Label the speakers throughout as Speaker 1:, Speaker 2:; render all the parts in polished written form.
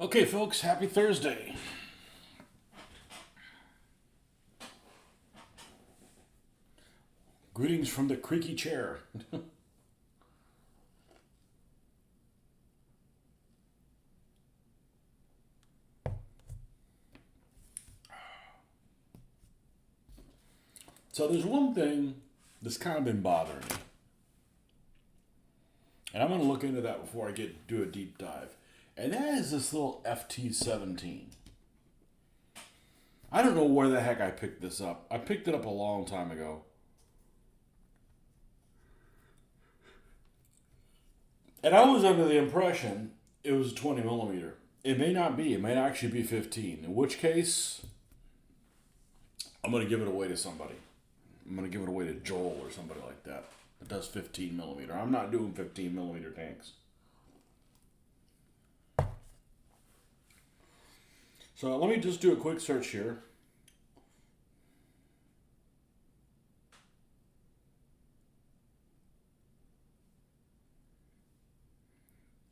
Speaker 1: Okay, folks, happy Thursday. Greetings from the creaky chair. So there's one thing that's kind of been bothering me. And I'm going to look into that before I do a deep dive. And that is this little FT17. I don't know where the heck I picked this up. I picked it up a long time ago. And I was under the impression it was a 20 millimeter. It may not be. It may actually be 15. In which case, I'm going to give it away to somebody. I'm going to give it away to Joel or somebody like that. It does 15 millimeter. I'm not doing 15 millimeter tanks. So let me just do a quick search here.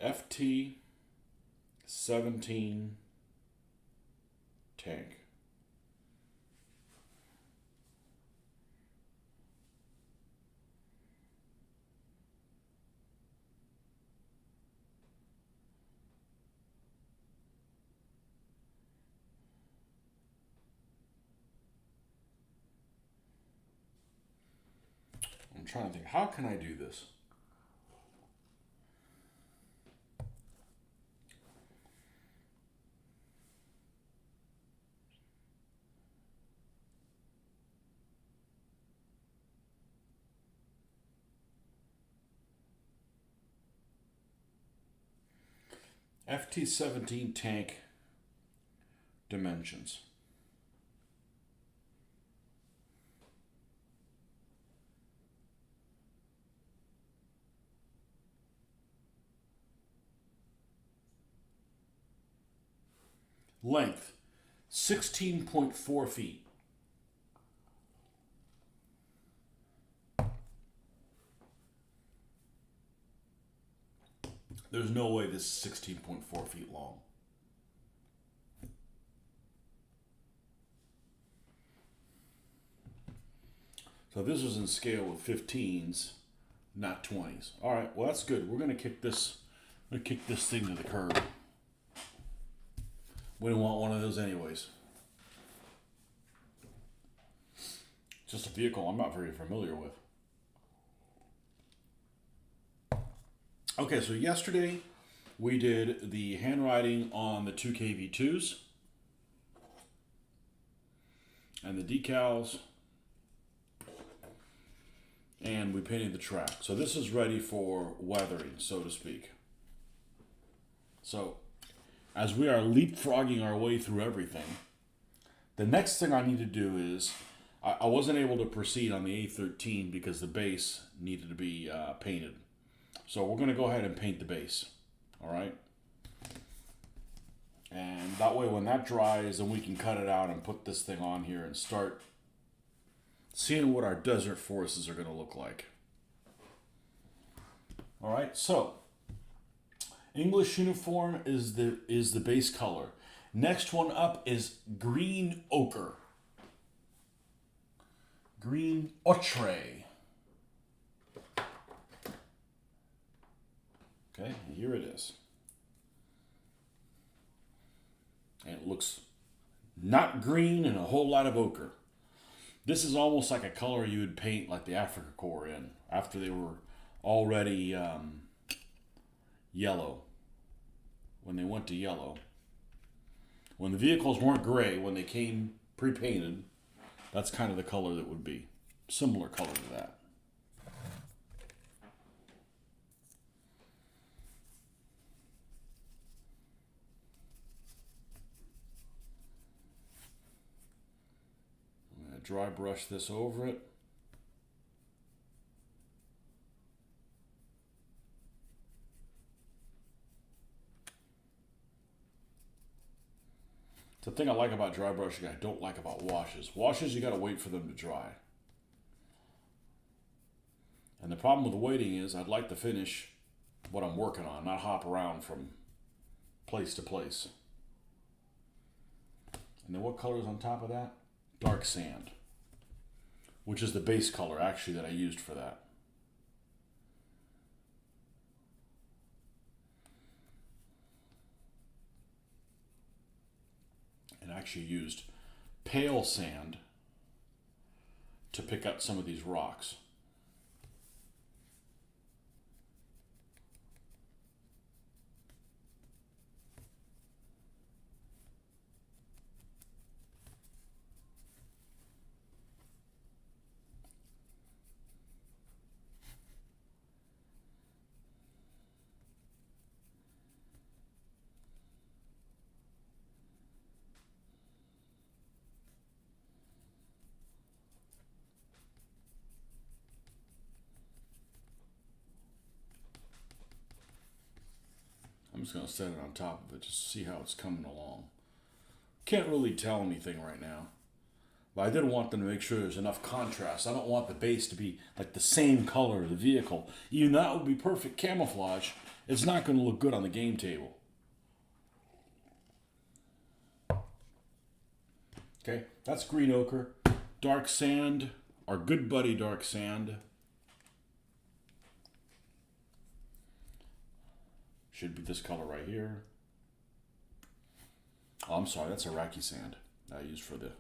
Speaker 1: FT17 tank. I'm trying to think, how can I do this? FT17 tank dimensions. Length, 16.4 feet. There's no way this is 16.4 feet long. So this was in scale with 15s, not 20s. All right, well that's good. We're gonna kick this thing to the curb. We don't want one of those anyways. Just a vehicle I'm not very familiar with. Okay, so yesterday we did the handwriting on the 2KV2s and the decals, and we painted the track. So this is ready for weathering, so to speak. So as we are leapfrogging our way through everything, the next thing I need to do is, I wasn't able to proceed on the A13 because the base needed to be painted. So we're going to go ahead and paint the base, all right? And that way when that dries, then we can cut it out and put this thing on here and start seeing what our desert forests are going to look like. All right, so English uniform is the base color. Next one up is green ochre. Green ochre. Okay, here it is. And it looks not green and a whole lot of ochre. This is almost like a color you would paint like the Africa Corps in after they were already yellow. When they went to yellow. When the vehicles weren't gray, when they came pre-painted, that's kind of the color that would be. Similar color to that. I'm going to dry brush this over it. The thing I like about dry brushing, I don't like about washes. Washes, you got to wait for them to dry. And the problem with waiting is I'd like to finish what I'm working on, not hop around from place to place. And then what color is on top of that? Dark sand, which is the base color actually that I used for that. And I actually used pale sand to pick up some of these rocks. I'm just going to set it on top of it just to see how it's coming along. Can't really tell anything right now. But I did want them to make sure there's enough contrast. I don't want the base to be like the same color of the vehicle. Even that would be perfect camouflage. It's not going to look good on the game table. Okay, that's green ochre. Dark sand, our good buddy dark sand. Should be this color right here. Oh, I'm sorry, that's Iraqi sand that I used for the...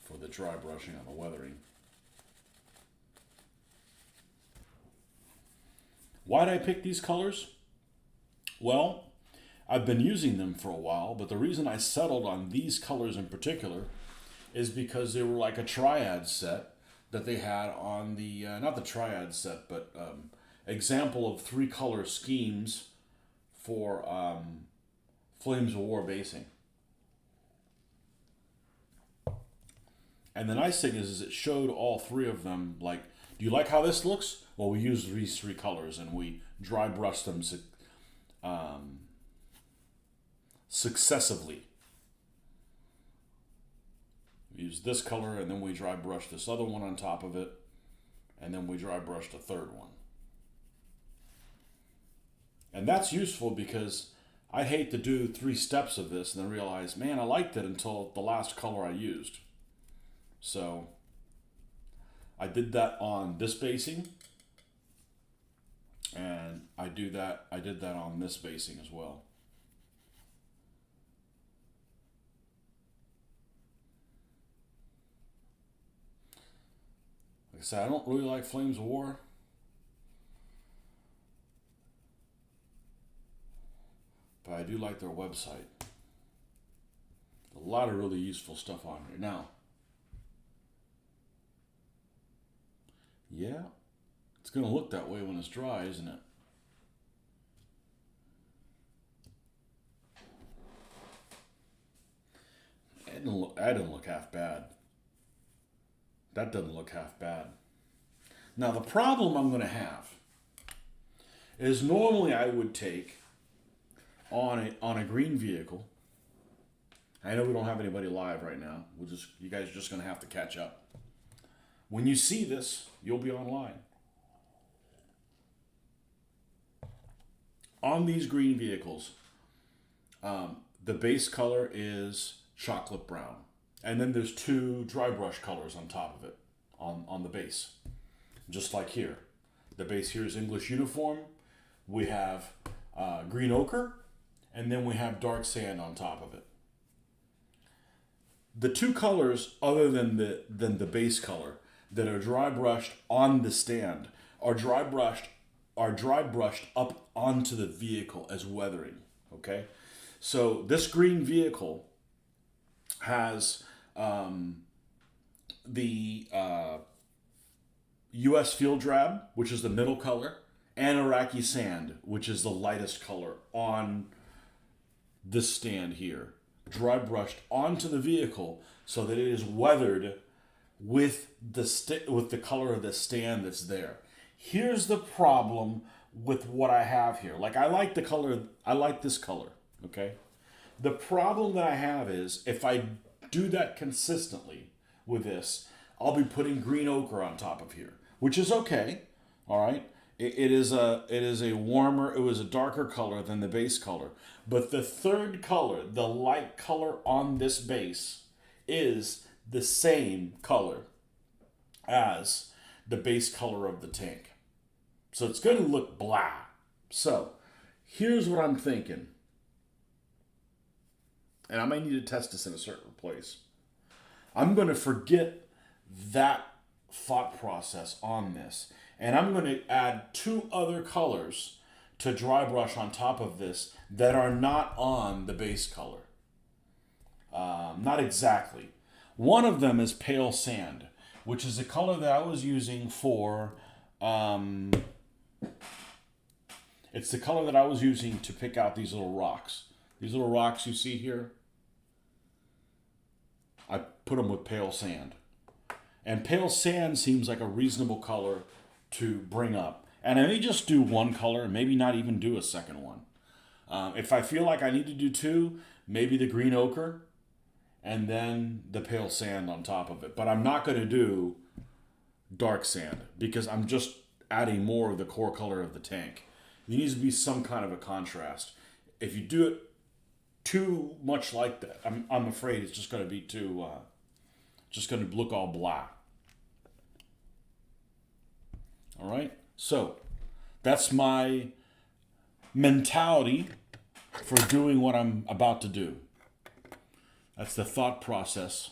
Speaker 1: for the dry brushing on the weathering. Why did I pick these colors? Well, I've been using them for a while, but the reason I settled on these colors in particular is because they were like a triad set that they had on the, not the triad set, but example of 3-color schemes for Flames of War basing. And the nice thing is it showed all 3 of them, like, do you like how this looks? Well, we used these 3 colors and we dry brushed them successively. We used this color and then we dry brushed this other one on top of it, and then we dry brushed a 3rd one. And that's useful because I hate to do 3 steps of this and then realize, man, I liked it until the last color I used. So I did that on this basing, and I did that on this basing as well. Like I said, I don't really like Flames of War, but I do like their website. A lot of really useful stuff on here. Now, yeah, it's going to look that way when it's dry, isn't it? That didn't look half bad. That doesn't look half bad. Now, the problem I'm going to have is normally I would take on a green vehicle. I know we don't have anybody live right now. You guys are just going to have to catch up. When you see this, you'll be online. On these green vehicles, the base color is chocolate brown. And then there's 2 dry brush colors on top of it, on the base. Just like here. The base here is English uniform. We have green ochre, and then we have dark sand on top of it. The 2 colors, other than the base color, that are dry brushed on the stand are dry brushed up onto the vehicle as weathering. Okay, so this green vehicle has the U.S. field drab, which is the middle color, and Iraqi sand, which is the lightest color on this stand here, dry brushed onto the vehicle so that it is weathered with the color of the stand that's there. Here's the problem with what I have here. Like, I like the color, I like this color, okay? The problem that I have is if I do that consistently with this, I'll be putting green ochre on top of here, which is okay. All right. It is a warmer, it was a darker color than the base color. But the third color, the light color on this base, is the same color as the base color of the tank. So it's going to look blah. So here's what I'm thinking. And I might need to test this in a certain place. I'm going to forget that thought process on this. And I'm going to add 2 other colors to dry brush on top of this that are not on the base color. Not exactly. One of them is pale sand, which is a color that I was using for... it's the color that I was using to pick out these little rocks. These little rocks you see here, I put them with pale sand. And pale sand seems like a reasonable color to bring up. And I may just do 1 color, maybe not even do a second one. If I feel like I need to do 2, maybe the green ochre and then the pale sand on top of it. But I'm not going to do dark sand because I'm just adding more of the core color of the tank. There needs to be some kind of a contrast. If you do it too much like that, I'm afraid it's just going to be too, just going to look all black. All right, so that's my mentality for doing what I'm about to do. That's the thought process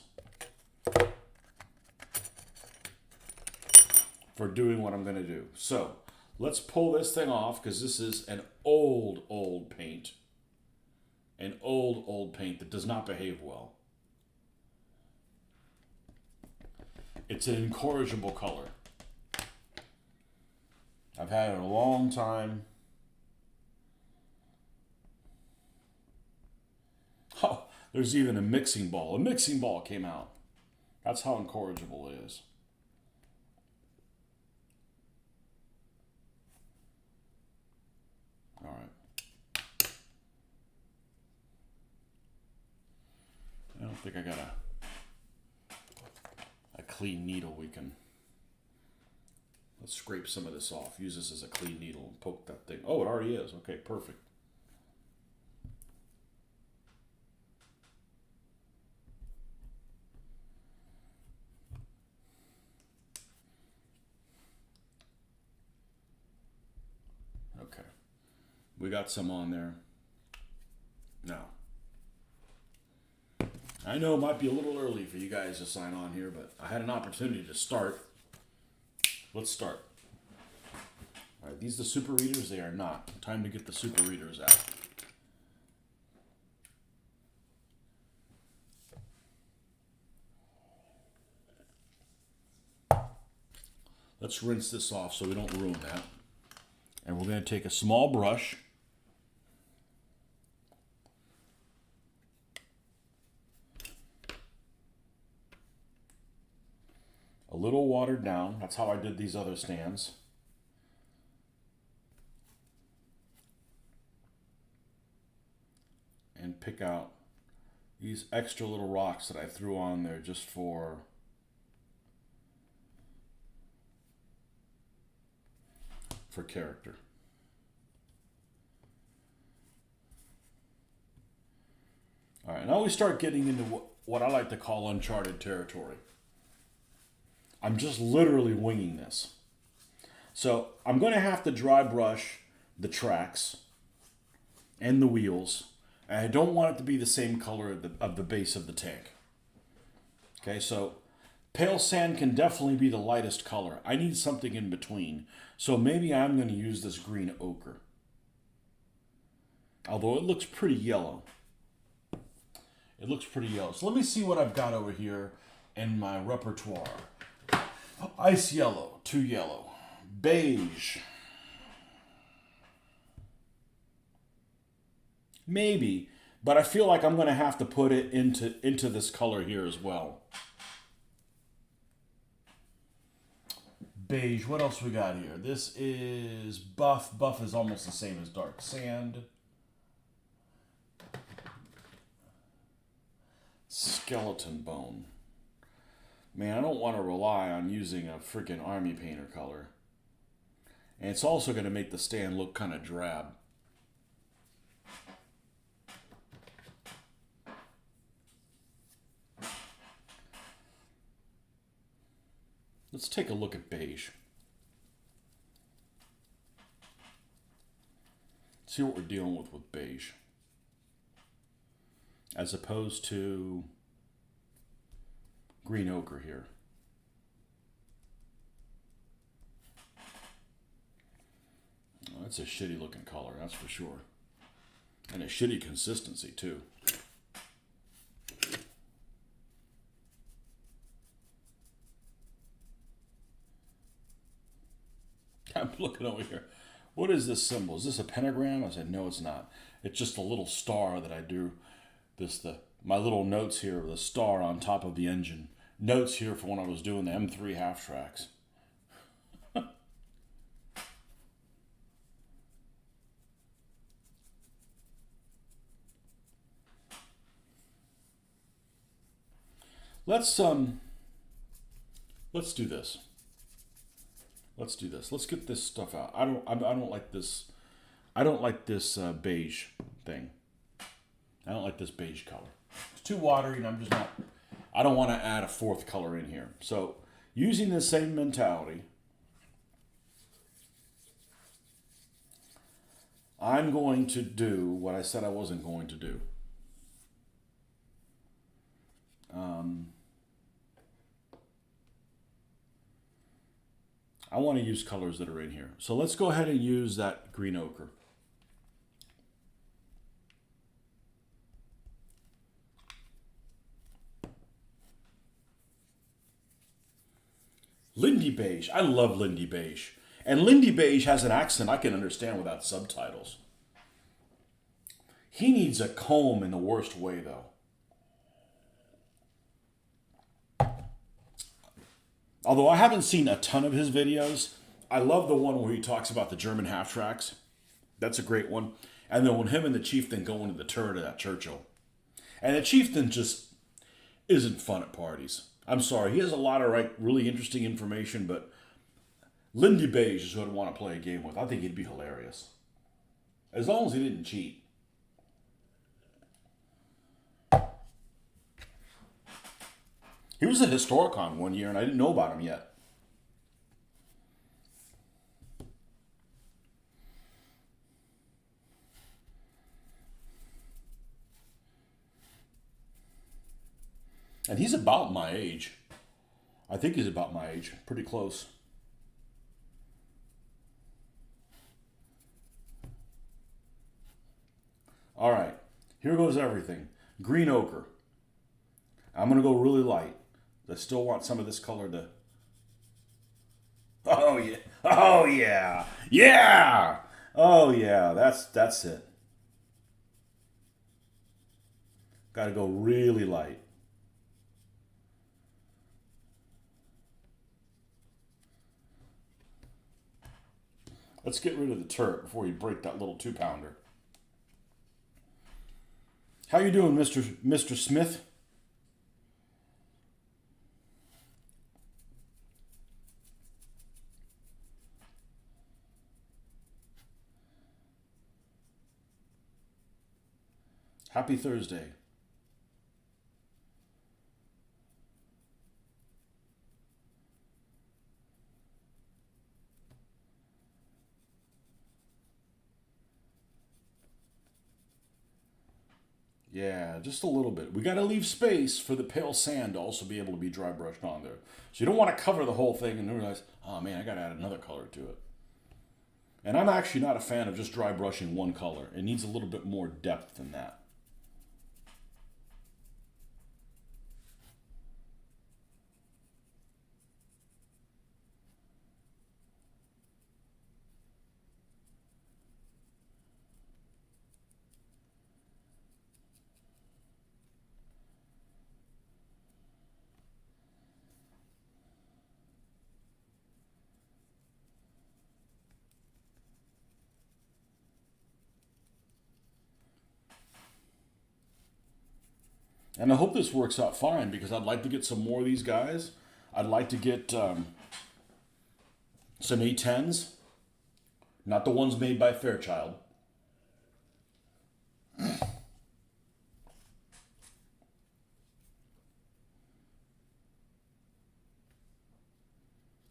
Speaker 1: for doing what I'm going to do. So let's pull this thing off because this is an old paint. An old paint that does not behave well. It's an incorrigible color. I've had it a long time. Oh, there's even a mixing ball. A mixing ball came out. That's how incorrigible it is. All right. I don't think I got a clean needle we can... Let's scrape some of this off. Use this as a clean needle and poke that thing. Oh, it already is. Okay, perfect. Okay. We got some on there. Now, I know it might be a little early for you guys to sign on here, but I had an opportunity to start. Let's start. All right, these are the super readers. They are not. Time to get the super readers out. Let's rinse this off so we don't ruin that. And we're going to take a small brush. A little watered down. That's how I did these other stands. And pick out these extra little rocks that I threw on there just for character. All right, now we start getting into what I like to call uncharted territory. I'm just literally winging this. So I'm going to have to dry brush the tracks and the wheels. And I don't want it to be the same color of the base of the tank. Okay, so pale sand can definitely be the lightest color. I need something in between. So maybe I'm going to use this green ochre. Although it looks pretty yellow. It looks pretty yellow. So let me see what I've got over here in my repertoire. Ice yellow, too yellow. Beige. Maybe, but I feel like I'm going to have to put it into this color here as well. Beige. What else we got here? This is buff. Buff is almost the same as dark sand. Skeleton bone. Man, I don't want to rely on using a freaking army painter color. And it's also going to make the stand look kind of drab. Let's take a look at beige. See what we're dealing with beige. As opposed to green ochre here. Oh, that's a shitty looking color, that's for sure. And a shitty consistency too. I'm looking over here. What is this symbol? Is this a pentagram? I said, no, it's not. It's just a little star that I drew. My little notes here, the star on top of the engine. Notes here for when I was doing the M3 half tracks. Let's do this. Let's do this. Let's get this stuff out. I don't like this. I don't like this beige thing. I don't like this beige color. It's too watery, and I'm just not. I don't want to add a fourth color in here. So, using the same mentality, I'm going to do what I said I wasn't going to do. I want to use colors that are in here. So let's go ahead and use that green ochre. Lindy beige. I love Lindy beige. And Lindy beige has an accent I can understand without subtitles. He needs a comb in the worst way, though. Although I haven't seen a ton of his videos, I love the one where he talks about the German half tracks. That's a great one. And then when him and the Chieftain go into the turret at Churchill. And the Chieftain just isn't fun at parties. I'm sorry, he has a lot of really interesting information, but Lindy Beige is who I'd want to play a game with. I think he'd be hilarious. As long as he didn't cheat. He was at Historicon one year, and I didn't know about him yet. And he's about my age. I think he's about my age. Pretty close. All right. Here goes everything. Green ochre. I'm going to go really light. I still want some of this color to... Oh, yeah. Oh, yeah. Yeah! Oh, yeah. That's it. Got to go really light. Let's get rid of the turret before you break that little 2-pounder. How you doing, Mr. Smith? Happy Thursday. Yeah, just a little bit. We got to leave space for the pale sand to also be able to be dry brushed on there. So you don't want to cover the whole thing and then realize, oh man, I got to add another color to it. And I'm actually not a fan of just dry brushing one color. It needs a little bit more depth than that. And I hope this works out fine because I'd like to get some more of these guys. I'd like to get some A10s, not the ones made by Fairchild.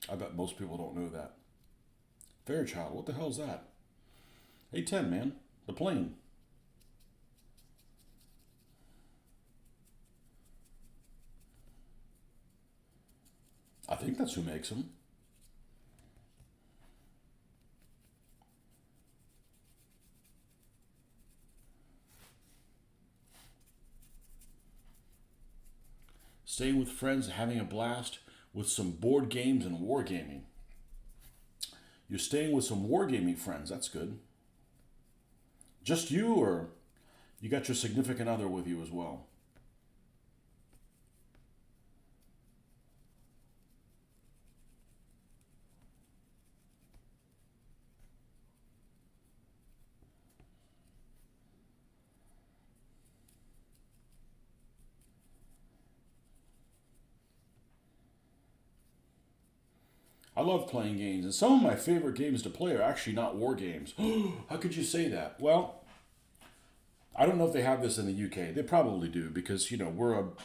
Speaker 1: I bet most people don't know that. Fairchild, what the hell's that? A10, man. The plane. I think that's who makes them. Staying with friends, having a blast with some board games and wargaming. You're staying with some wargaming friends. That's good. Just you, or you got your significant other with you as well? I love playing games, and some of my favorite games to play are actually not war games. How could you say that? Well, I don't know if they have this in the UK. They probably do because the world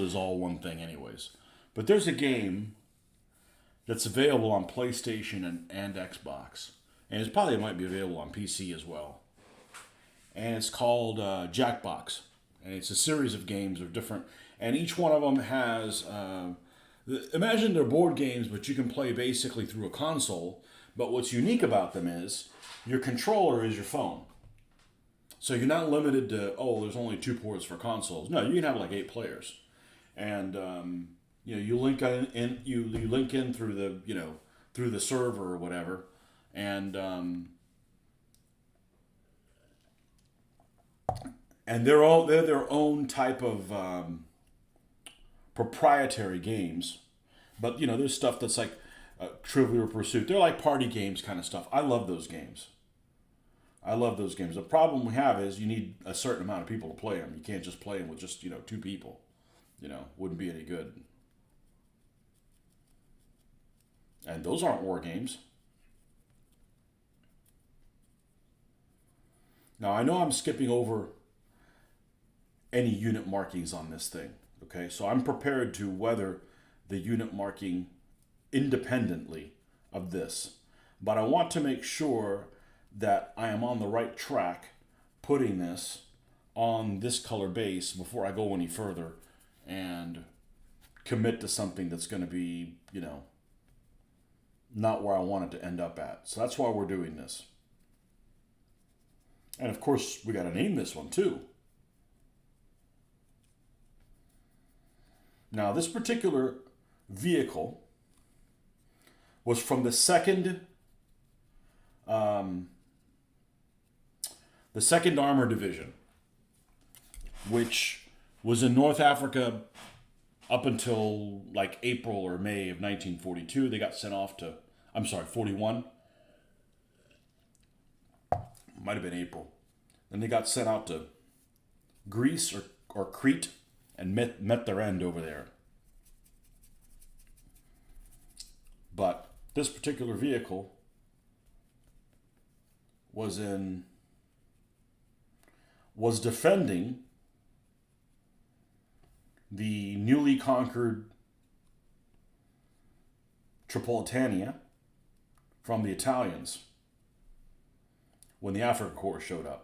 Speaker 1: is all one thing, anyways. But there's a game that's available on PlayStation and Xbox, and it probably might be available on PC as well. And it's called Jackbox, and it's a series of games of different, and each one of them has. Imagine they're board games, but you can play basically through a console. But what's unique about them is your controller is your phone. So you're not limited to, oh, there's only 2 ports for consoles. No, you can have like 8 players. And you link in through through the server or whatever. And they're their own type of proprietary games, but there's stuff that's like Trivial Pursuit. They're like party games kind of stuff. I love those games. I love those games. The problem we have is you need a certain amount of people to play them. You can't just play them with just 2 people. Wouldn't be any good. And those aren't war games. Now I know I'm skipping over any unit markings on this thing. Okay, so I'm prepared to weather the unit marking independently of this. But I want to make sure that I am on the right track putting this on this color base before I go any further and commit to something that's going to be, not where I want it to end up at. So that's why we're doing this. And of course, we got to name this one too. Now, this particular vehicle was from the second Armored Division, which was in North Africa up until like April or May of 1942. They got sent off to, 41. Might have been April. Then they got sent out to Greece or Crete and met their end over there. But this particular vehicle was defending the newly conquered Tripolitania from the Italians when the Afrika Korps showed up.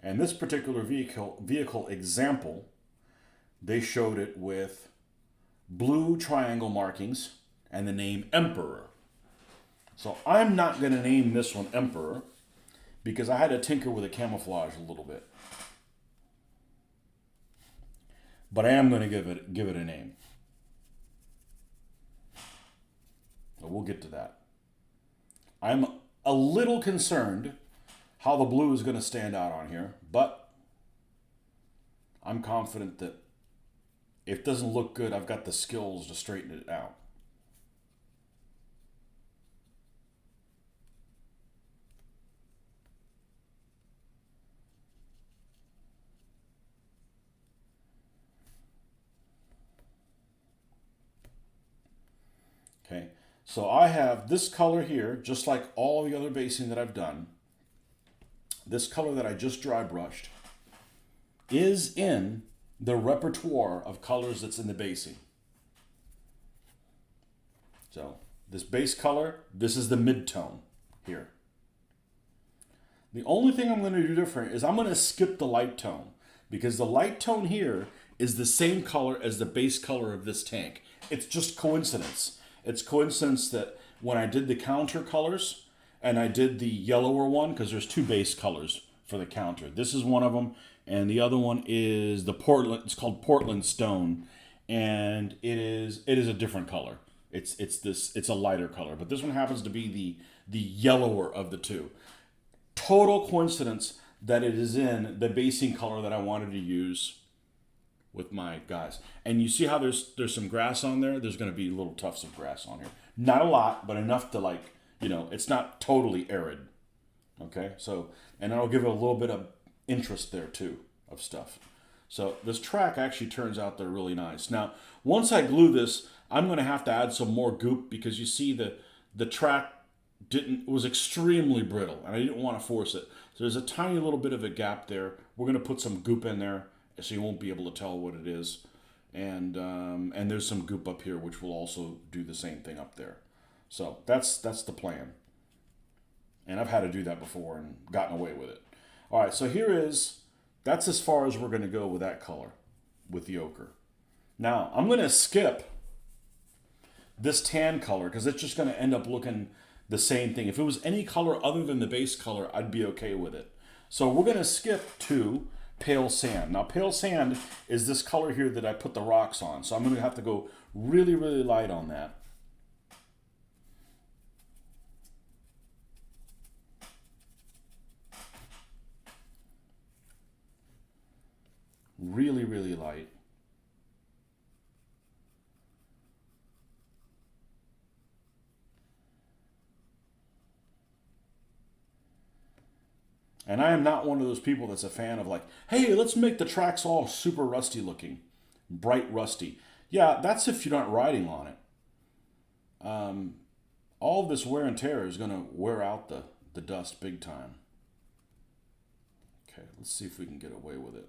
Speaker 1: And this particular vehicle example, they showed it with blue triangle markings and the name Emperor. So I'm not going to name this one Emperor because I had to tinker with the camouflage a little bit. But I am going to give it a name. So we'll get to that. I'm a little concerned how the blue is going to stand out on here, but I'm confident that if it doesn't look good, I've got the skills to straighten it out. So I have this color here, just like all the other basing that I've done. This color that I just dry brushed is in the repertoire of colors that's in the basing. So this base color, this is the mid-tone here. The only thing I'm going to do different is I'm going to skip the light tone, because the light tone here is the same color as the base color of this tank. It's just coincidence. It's coincidence that when I did the counter colors and I did the yellower one, because there's two base colors for the counter. This is one of them, and the other one is the Portland. It's called Portland Stone, and it is a different color. It's a lighter color, but this one happens to be the yellower of the two. Total coincidence that it is in the basing color that I wanted to use with my guys. And you see how there's some grass on there? There's going to be little tufts of grass on here. Not a lot, but enough to, like, it's not totally arid. Okay? So, and I'll give it a little bit of interest there too of stuff. So this track actually turns out they're really nice. Now, once I glue this, I'm going to have to add some more goop, because you see the track was extremely brittle, and I didn't want to force it. So there's a tiny little bit of a gap there. We're going to put some goop in there, so you won't be able to tell what it is. And there's some goop up here, which will also do the same thing up there. So that's the plan. And I've had to do that before and gotten away with it. All right, so that's as far as we're going to go with that color, with the ochre. Now, I'm going to skip this tan color, because it's just going to end up looking the same thing. If it was any color other than the base color, I'd be okay with it. So we're going to skip to pale sand. Now, pale sand is this color here that I put the rocks on. So I'm going to have to go really, really light on that. Really, really light. And I am not one of those people that's a fan of, like, hey, let's make the tracks all super rusty looking, bright rusty. Yeah, that's if you're not riding on it. All of this wear and tear is going to wear out the dust big time. Okay, let's see if we can get away with it.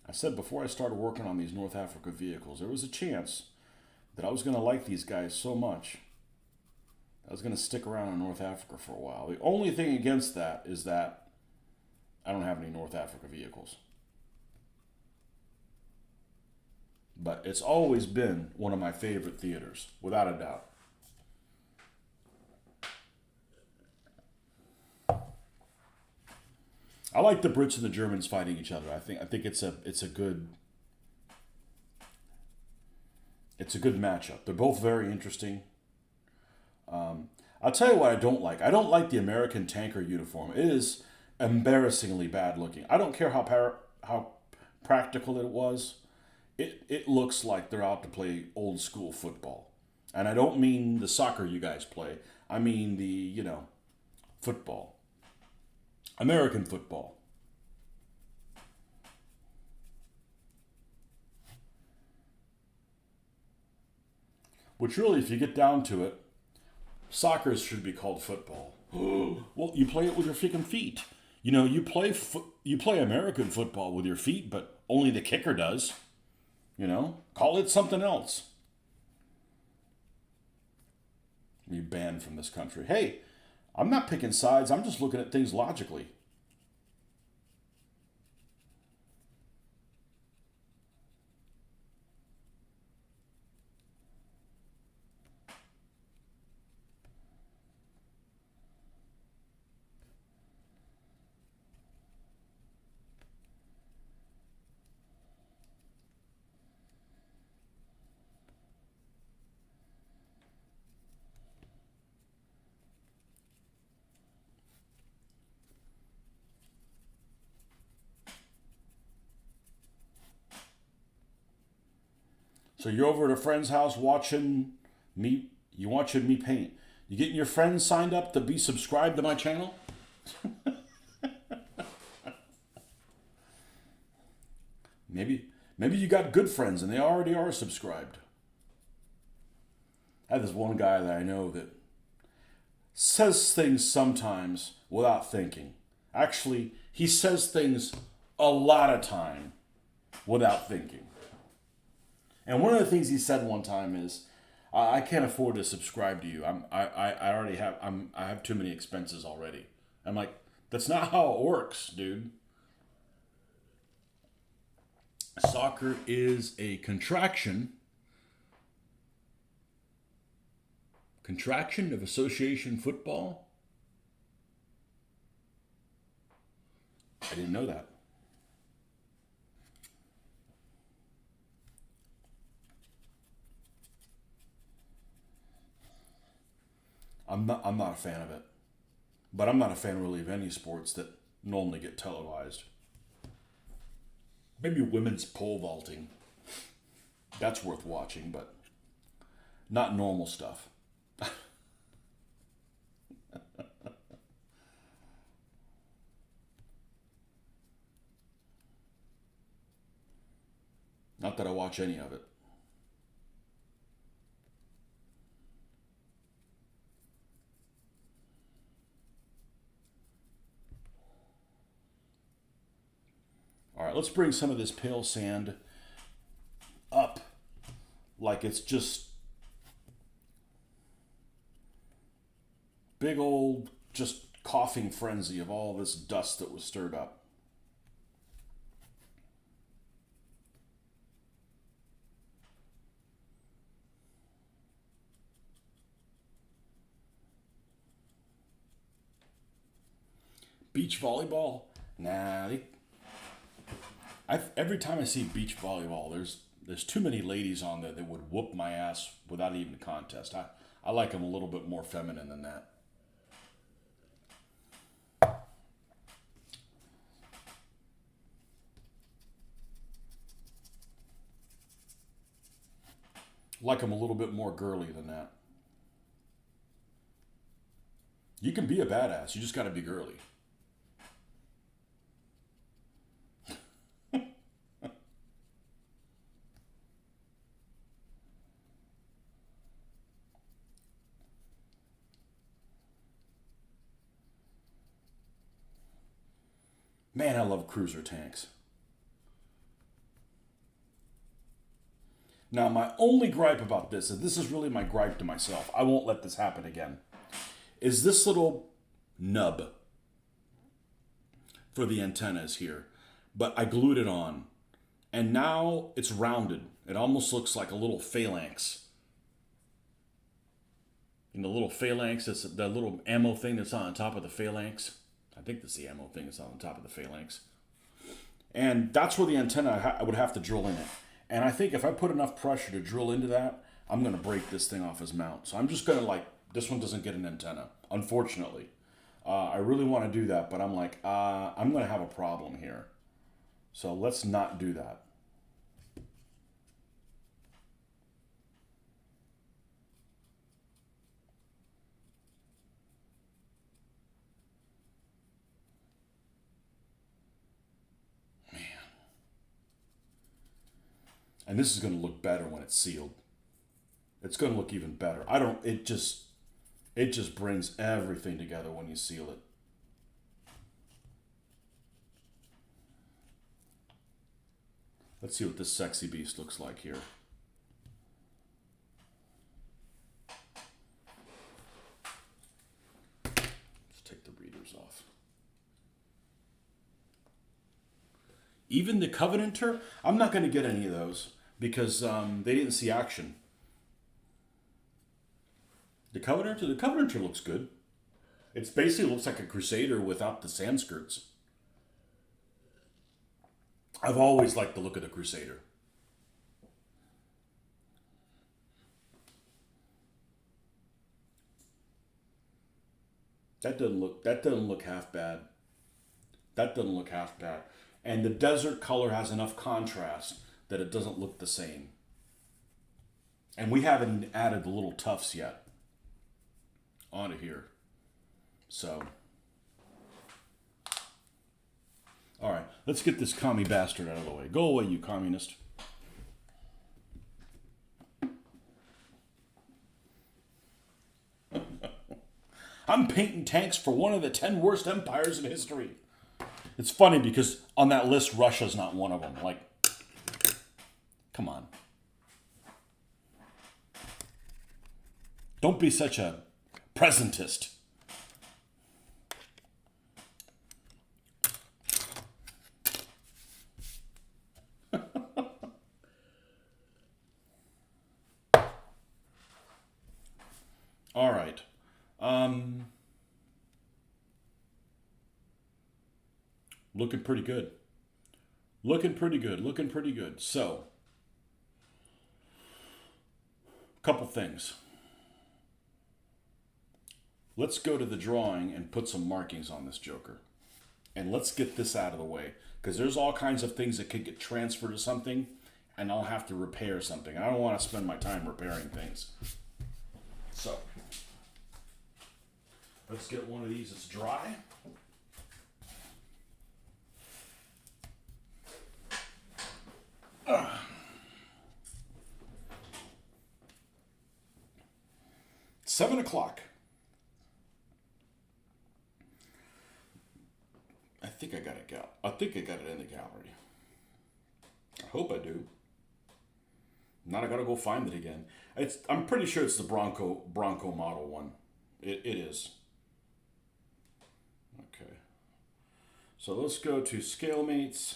Speaker 1: I said before I started working on these North Africa vehicles, there was a chance that I was going to like these guys so much I was going to stick around in North Africa for a while. The only thing against that is that I don't have any North Africa vehicles. But it's always been one of my favorite theaters, without a doubt. I like the Brits and the Germans fighting each other. I think it's a good matchup. They're both very interesting. I'll tell you what I don't like. I don't like the American tanker uniform. It is embarrassingly bad looking. I don't care how practical it was. It looks like they're out to play old school football. And I don't mean the soccer you guys play. I mean the, football. American football. Which really, if you get down to it, soccer should be called football. Well, you play it with your freaking feet. You play American football with your feet, but only the kicker does. Call it something else. Be banned from this country. Hey, I'm not picking sides. I'm just looking at things logically. So you're over at a friend's house watching me. You watching me paint. You getting your friends signed up to be subscribed to my channel? Maybe you got good friends and they already are subscribed. I have this one guy that I know that says things sometimes without thinking. Actually, he says things a lot of time without thinking. And one of the things he said one time is, "I can't afford to subscribe to you. I already have I have too many expenses already." I'm like, that's not how it works, dude. Soccer is a contraction of association football. I didn't know that. I'm not a fan of it. But I'm not a fan really of any sports that normally get televised. Maybe women's pole vaulting. That's worth watching, but not normal stuff. Not that I watch any of it. All right, let's bring some of this pale sand up like it's just big old just coughing frenzy of all this dust that was stirred up. Beach volleyball? Nah, every time I see beach volleyball, there's too many ladies on there that would whoop my ass without even a contest. I like them a little bit more feminine than that. Like them a little bit more girly than that. You can be a badass, you just got to be girly. Man, I love cruiser tanks. Now, my only gripe about this, and this is really my gripe to myself, I won't let this happen again, is this little nub for the antennas here. But I glued it on, and now it's rounded. It almost looks like a little phalanx. And the little phalanx, that's the little ammo thing that's on top of the phalanx. I think that's the ammo thing that's on top of the phalanx. And that's where the antenna, I would have to drill in it. And I think if I put enough pressure to drill into that, I'm going to break this thing off his mount. So I'm just going to this one doesn't get an antenna, unfortunately. I really want to do that, but I'm like, I'm going to have a problem here. So let's not do that. And this is going to look better when it's sealed. It's going to look even better. It just brings everything together when you seal it. Let's see what this sexy beast looks like here. Let's take the readers off. Even the Covenanter, I'm not going to get any of those because they didn't see action. The Covenanter looks good. It basically looks like a Crusader without the sand skirts. I've always liked the look of the Crusader. That doesn't look half bad. That doesn't look half bad. And the desert color has enough contrast that it doesn't look the same. And we haven't added the little tufts yet onto here. So, all right, let's get this commie bastard out of the way. Go away, you communist. I'm painting tanks for one of the 10 worst empires in history. It's funny because on that list, Russia's not one of them. Like, come on. Don't be such a presentist. All right. Looking pretty good. Looking pretty good. Looking pretty good. So, couple things. Let's go to the drawing and put some markings on this joker. And let's get this out of the way. Because there's all kinds of things that could get transferred to something, and I'll have to repair something. I don't want to spend my time repairing things. So, let's get one of these that's dry. Seven o'clock. I think I got it. I think I got it in the gallery. I hope I do. Now I gotta go find it again. I'm pretty sure it's the Bronco model one. It is. Okay. So let's go to scale mates.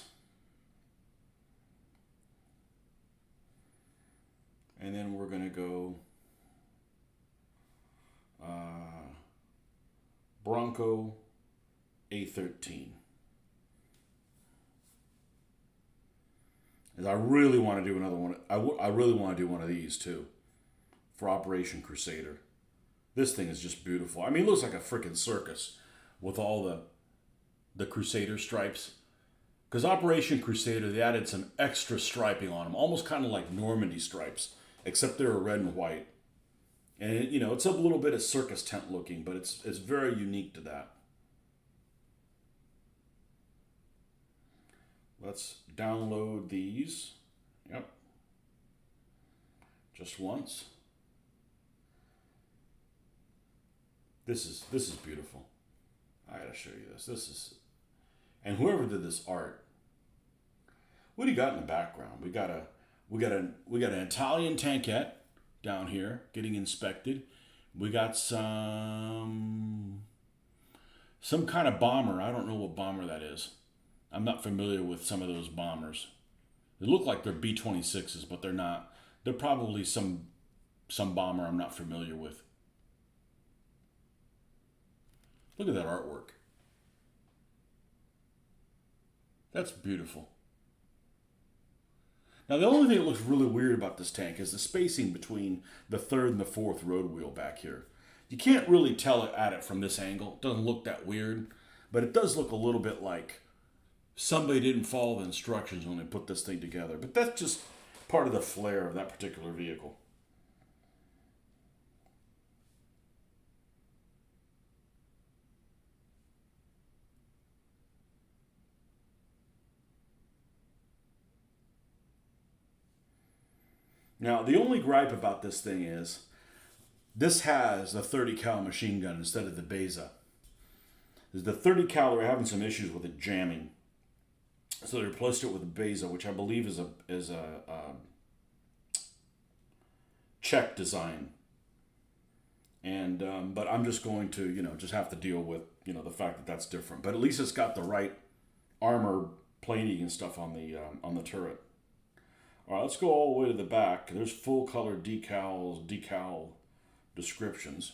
Speaker 1: And then we're gonna go Bronco A13. And I really want to do another one. I really want to do one of these too for Operation Crusader. This thing is just beautiful. I mean, it looks like a freaking circus with all the Crusader stripes. Because Operation Crusader, they added some extra striping on them, almost kind of like Normandy stripes, except they're red and white. And it's a little bit of circus tent looking, but it's very unique to that. Let's download these. Yep. Just once. This is beautiful. I gotta show you this. And whoever did this art, what do you got in the background? We got an Italian tankette down here getting inspected. We got some kind of bomber. I don't know what bomber that is. I'm not familiar with some of those bombers. They look like they're B-26s, but they're not. They're probably some bomber I'm not familiar with. Look at that artwork. That's beautiful. Now, the only thing that looks really weird about this tank is the spacing between the third and the fourth road wheel back here. You can't really tell it at it from this angle. It doesn't look that weird, but it does look a little bit like somebody didn't follow the instructions when they put this thing together. But that's just part of the flair of that particular vehicle. Now, the only gripe about this thing is this has a 30 cal machine gun instead of the Beza. The 30 cal, they were having some issues with it jamming. So they replaced it with a Beza, which I believe is a Czech design. And but I'm just going to just have to deal with the fact that that's different. But at least it's got the right armor plating and stuff on the turret. All right, let's go all the way to the back. There's full color decal descriptions.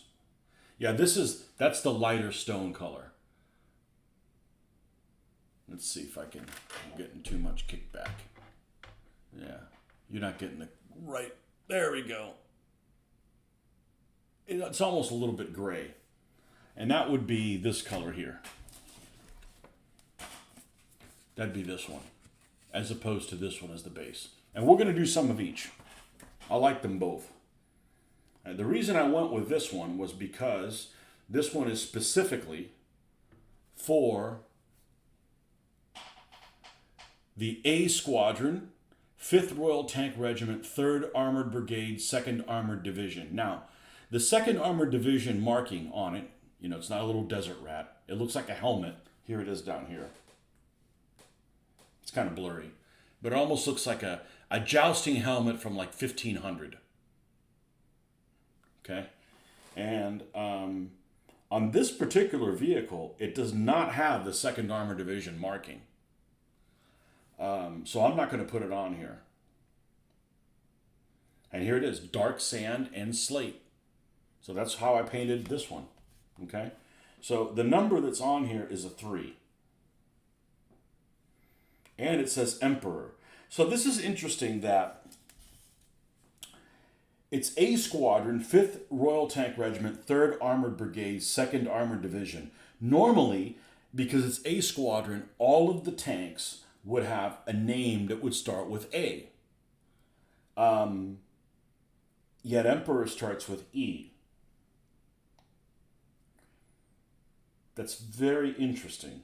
Speaker 1: Yeah, that's the lighter stone color. Let's see if I'm getting too much kickback. Yeah, you're not getting the right. There we go. It's almost a little bit gray. And that would be this color here. That'd be this one, as opposed to this one as the base. And we're going to do some of each. I like them both. And the reason I went with this one was because this one is specifically for the A Squadron, 5th Royal Tank Regiment, 3rd Armored Brigade, 2nd Armored Division. Now, the 2nd Armored Division marking on it You know, it's not a little desert rat. It looks like a helmet. Here it is down here. It's kind of blurry. But it almost looks like a jousting helmet from like 1500. Okay? And on this particular vehicle, it does not have the 2nd Armored Division marking. So I'm not going to put it on here. And here it is, dark sand and slate. So that's how I painted this one. Okay? So the number that's on here is a 3. And it says Emperor. So this is interesting that it's A Squadron, 5th Royal Tank Regiment, 3rd Armored Brigade, 2nd Armored Division. Normally, because it's A Squadron, all of the tanks would have a name that would start with A. Yet Emperor starts with E. That's very interesting.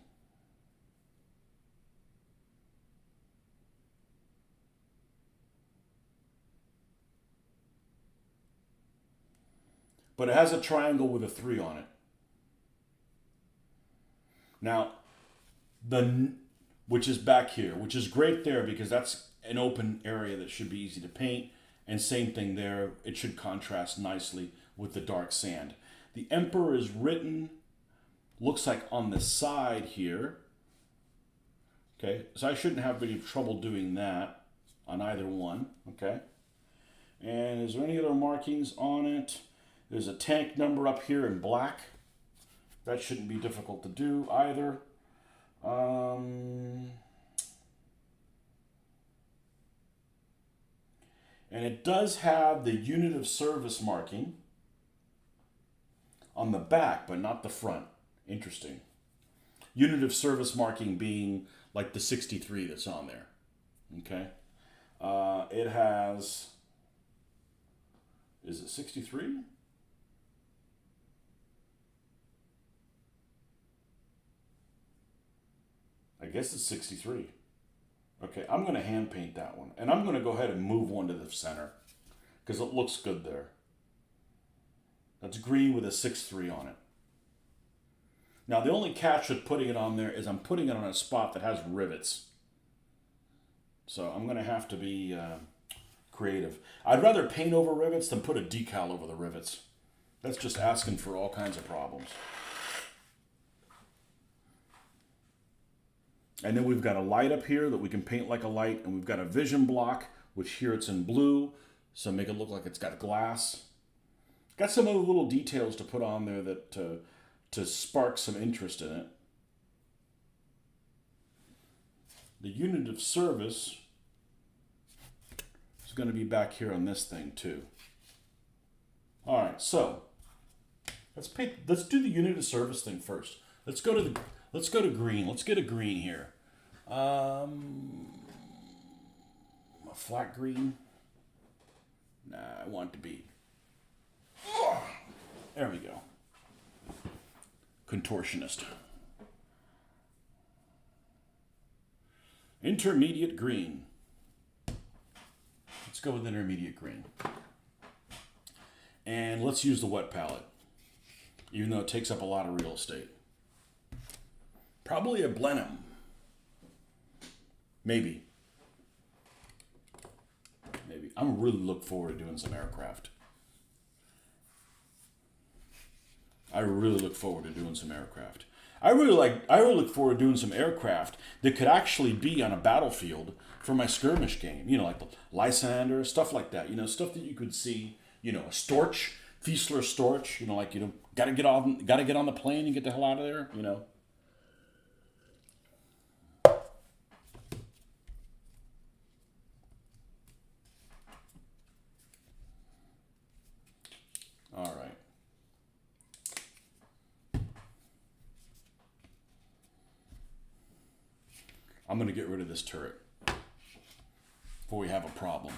Speaker 1: But it has a triangle with a 3 on it. Now, which is back here, which is great there because that's an open area that should be easy to paint. And same thing there, it should contrast nicely with the dark sand. The Emperor is written, looks like on the side here. Okay, so I shouldn't have any trouble doing that on either one. Okay, and is there any other markings on it? There's a tank number up here in black. That shouldn't be difficult to do either. And it does have the unit of service marking on the back, but not the front. Interesting. Unit of service marking being like the 63 that's on there. Okay. It has, is it 63? I guess it's 63. Okay, I'm going to hand paint that one. And I'm going to go ahead and move one to the center because it looks good there. That's green with a 6-3 on it. Now, the only catch with putting it on there is I'm putting it on a spot that has rivets. So I'm going to have to be creative. I'd rather paint over rivets than put a decal over the rivets. That's just asking for all kinds of problems. And then we've got a light up here that we can paint like a light. And we've got a vision block, which here it's in blue. So make it look like it's got glass. Got some other little details to put on there that to spark some interest in it. The unit of service is going to be back here on this thing too. All right, so let's do the unit of service thing first. Let's go to green. Let's get a green here. A flat green. Nah, I want it to be. There we go. Contortionist. Intermediate green. Let's go with intermediate green. And let's use the wet palette, even though it takes up a lot of real estate. Probably a Blenheim. Maybe. I'm really looking forward to doing some aircraft. I really look forward to doing some aircraft. I really look forward to doing some aircraft that could actually be on a battlefield for my skirmish game. You know, like the Lysander, stuff like that. You know, stuff that you could see. You know, a Storch, Fiesler Storch. You know, like, you know, gotta get on the plane and get the hell out of there. You know. All right. I'm going to get rid of this turret before we have a problem.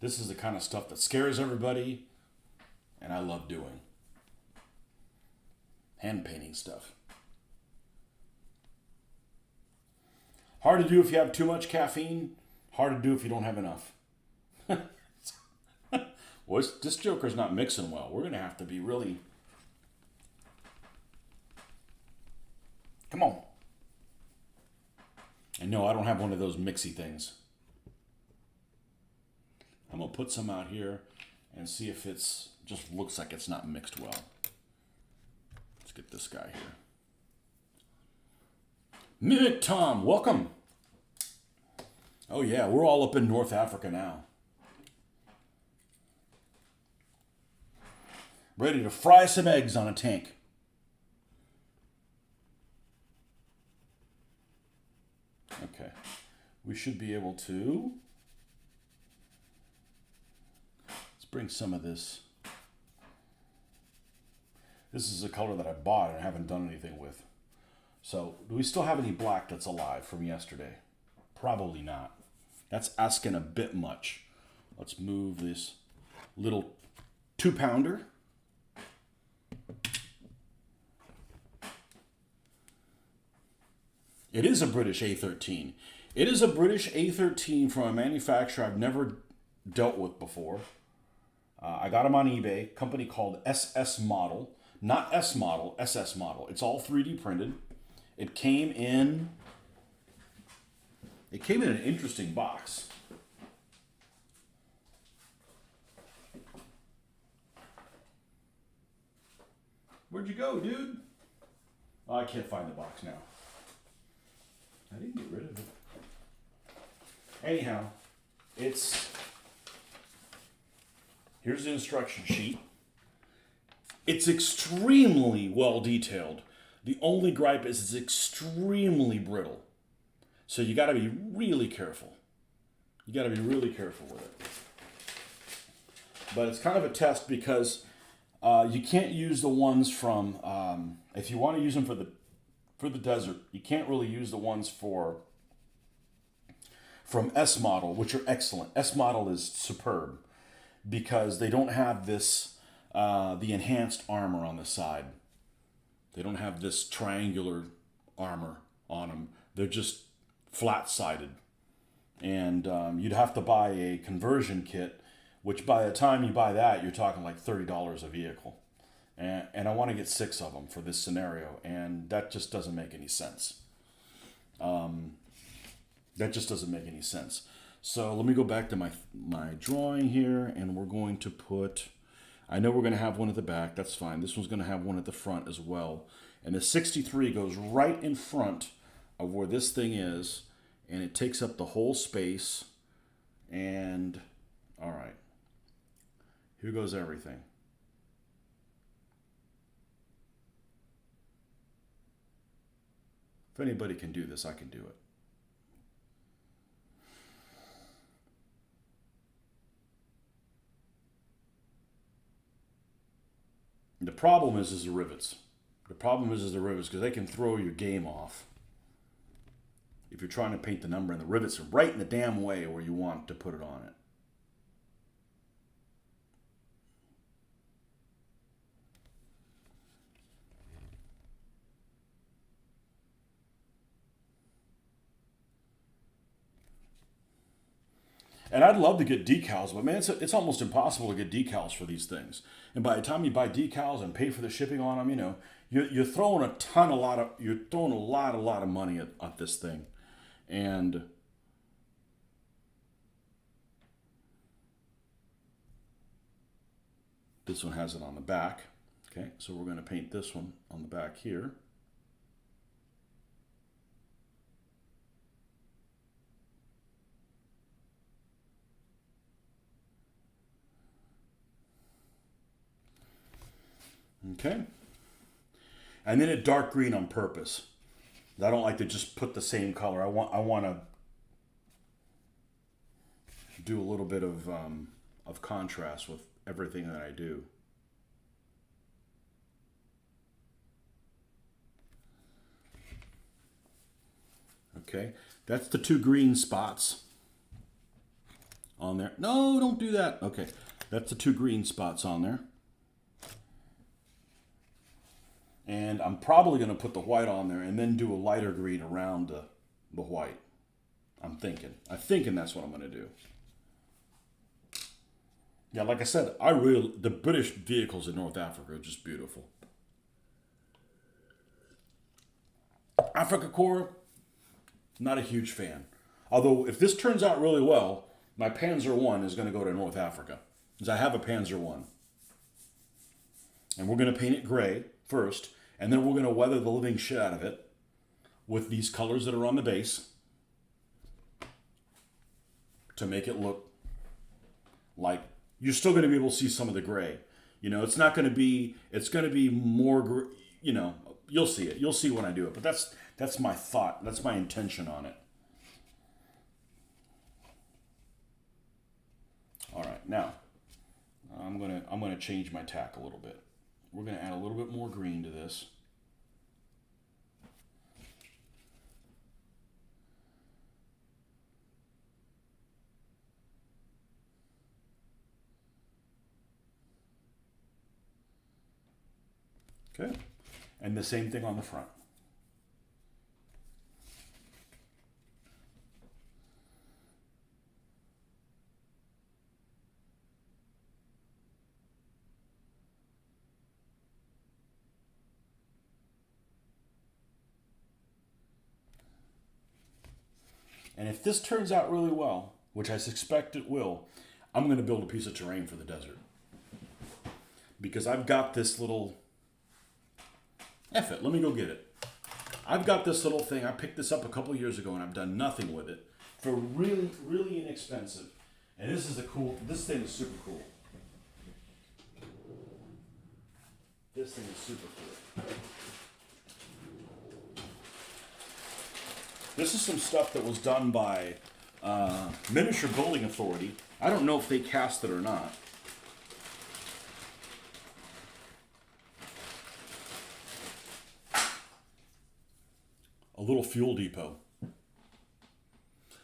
Speaker 1: This is the kind of stuff that scares everybody, and I love doing. Hand painting stuff. Hard to do if you have too much caffeine. Hard to do if you don't have enough. Well, this Joker's not mixing well. We're going to have to be really... Come on. And no, I don't have one of those mixy things. I'm going to put some out here and see if it's just looks like it's not mixed well. Let's get this guy here. Mimic Tom, welcome. Oh yeah, we're all up in North Africa now. Ready to fry some eggs on a tank. Okay, we should be able to... Let's bring some of this. This is a color that I bought and I haven't done anything with. So, do we still have any black that's alive from yesterday? Probably not. That's asking a bit much. Let's move this little 2-pounder. It is a British A13. It is a British A13 from a manufacturer I've never dealt with before. I got them on eBay, a company called SS Model. Not S Model, SS Model. It's all 3D printed. It came in an interesting box. Where'd you go, dude? Oh, I can't find the box now. I didn't get rid of it. Anyhow, here's the instruction sheet. It's extremely well detailed. The only gripe is it's extremely brittle. So you got to be really careful. You got to be really careful with it. But it's kind of a test because you can't use the ones from, if you want to use them for the desert, you can't really use the ones from S Model, which are excellent. S Model is superb because they don't have this, the enhanced armor on the side. They don't have this triangular armor on them. They're just flat-sided. And you'd have to buy a conversion kit, which by the time you buy that, you're talking like $30 a vehicle. And I want to get 6 of them for this scenario, and that just doesn't make any sense. That just doesn't make any sense. So let me go back to my drawing here, and we're going to put... I know we're going to have one at the back. That's fine. This one's going to have one at the front as well. And the 63 goes right in front of where this thing is, and it takes up the whole space. And, all right. Here goes everything. If anybody can do this, I can do it. The problem is the rivets. The problem is the rivets because they can throw your game off. If you're trying to paint the number and the rivets are right in the damn way where you want to put it on it. And I'd love to get decals, but man, it's almost impossible to get decals for these things. And by the time you buy decals and pay for the shipping on them, you know, you're throwing a lot of money at this thing. And this one has it on the back. Okay, so we're going to paint this one on the back here. Okay. And then a dark green on purpose. I don't like to just put the same color. I want to do a little bit of contrast with everything that I do. Okay. That's the 2 green spots on there. No, don't do that. Okay. That's the 2 green spots on there. And I'm probably going to put the white on there and then do a lighter green around the white. I'm thinking that's what I'm going to do. Yeah, like I said, the British vehicles in North Africa are just beautiful. Africa Corps, not a huge fan. Although, if this turns out really well, my Panzer 1 is going to go to North Africa. Because I have a Panzer 1. And we're going to paint it gray first, and then we're going to weather the living shit out of it with these colors that are on the base to make it look like you're still going to be able to see some of the gray. You know, it's going to be more, you know, you'll see it. You'll see when I do it. But that's my thought. That's my intention on it. All right, now I'm gonna change my tack a little bit. We're gonna add a little bit more green to this. Okay, and the same thing on the front. And if this turns out really well, which I suspect it will, I'm going to build a piece of terrain for the desert. Because I've got this little... F it, let me go get it. I've got this little thing. I picked this up a couple years ago and I've done nothing with it. For really, really inexpensive. And this thing is super cool. This thing is super cool. This is some stuff that was done by Miniature Building Authority. I don't know if they cast it or not. A little fuel depot.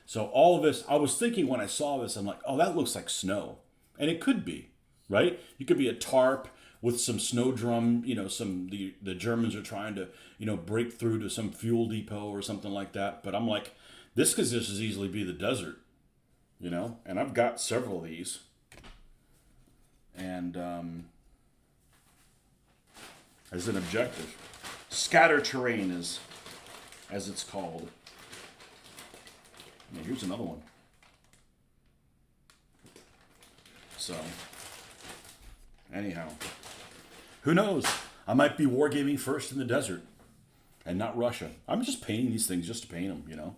Speaker 1: So all of this, I was thinking when I saw this, I'm like, oh, that looks like snow. And it could be, right? You could be a tarp with some snow drum, you know, the Germans are trying to, you know, break through to some fuel depot or something like that. But I'm like, this could just as easily be the desert, you know? And I've got several of these. And as an objective, scatter terrain is, as it's called. Yeah, here's another one. So, anyhow. Who knows? I might be wargaming first in the desert and not Russia. I'm just painting these things just to paint them, you know?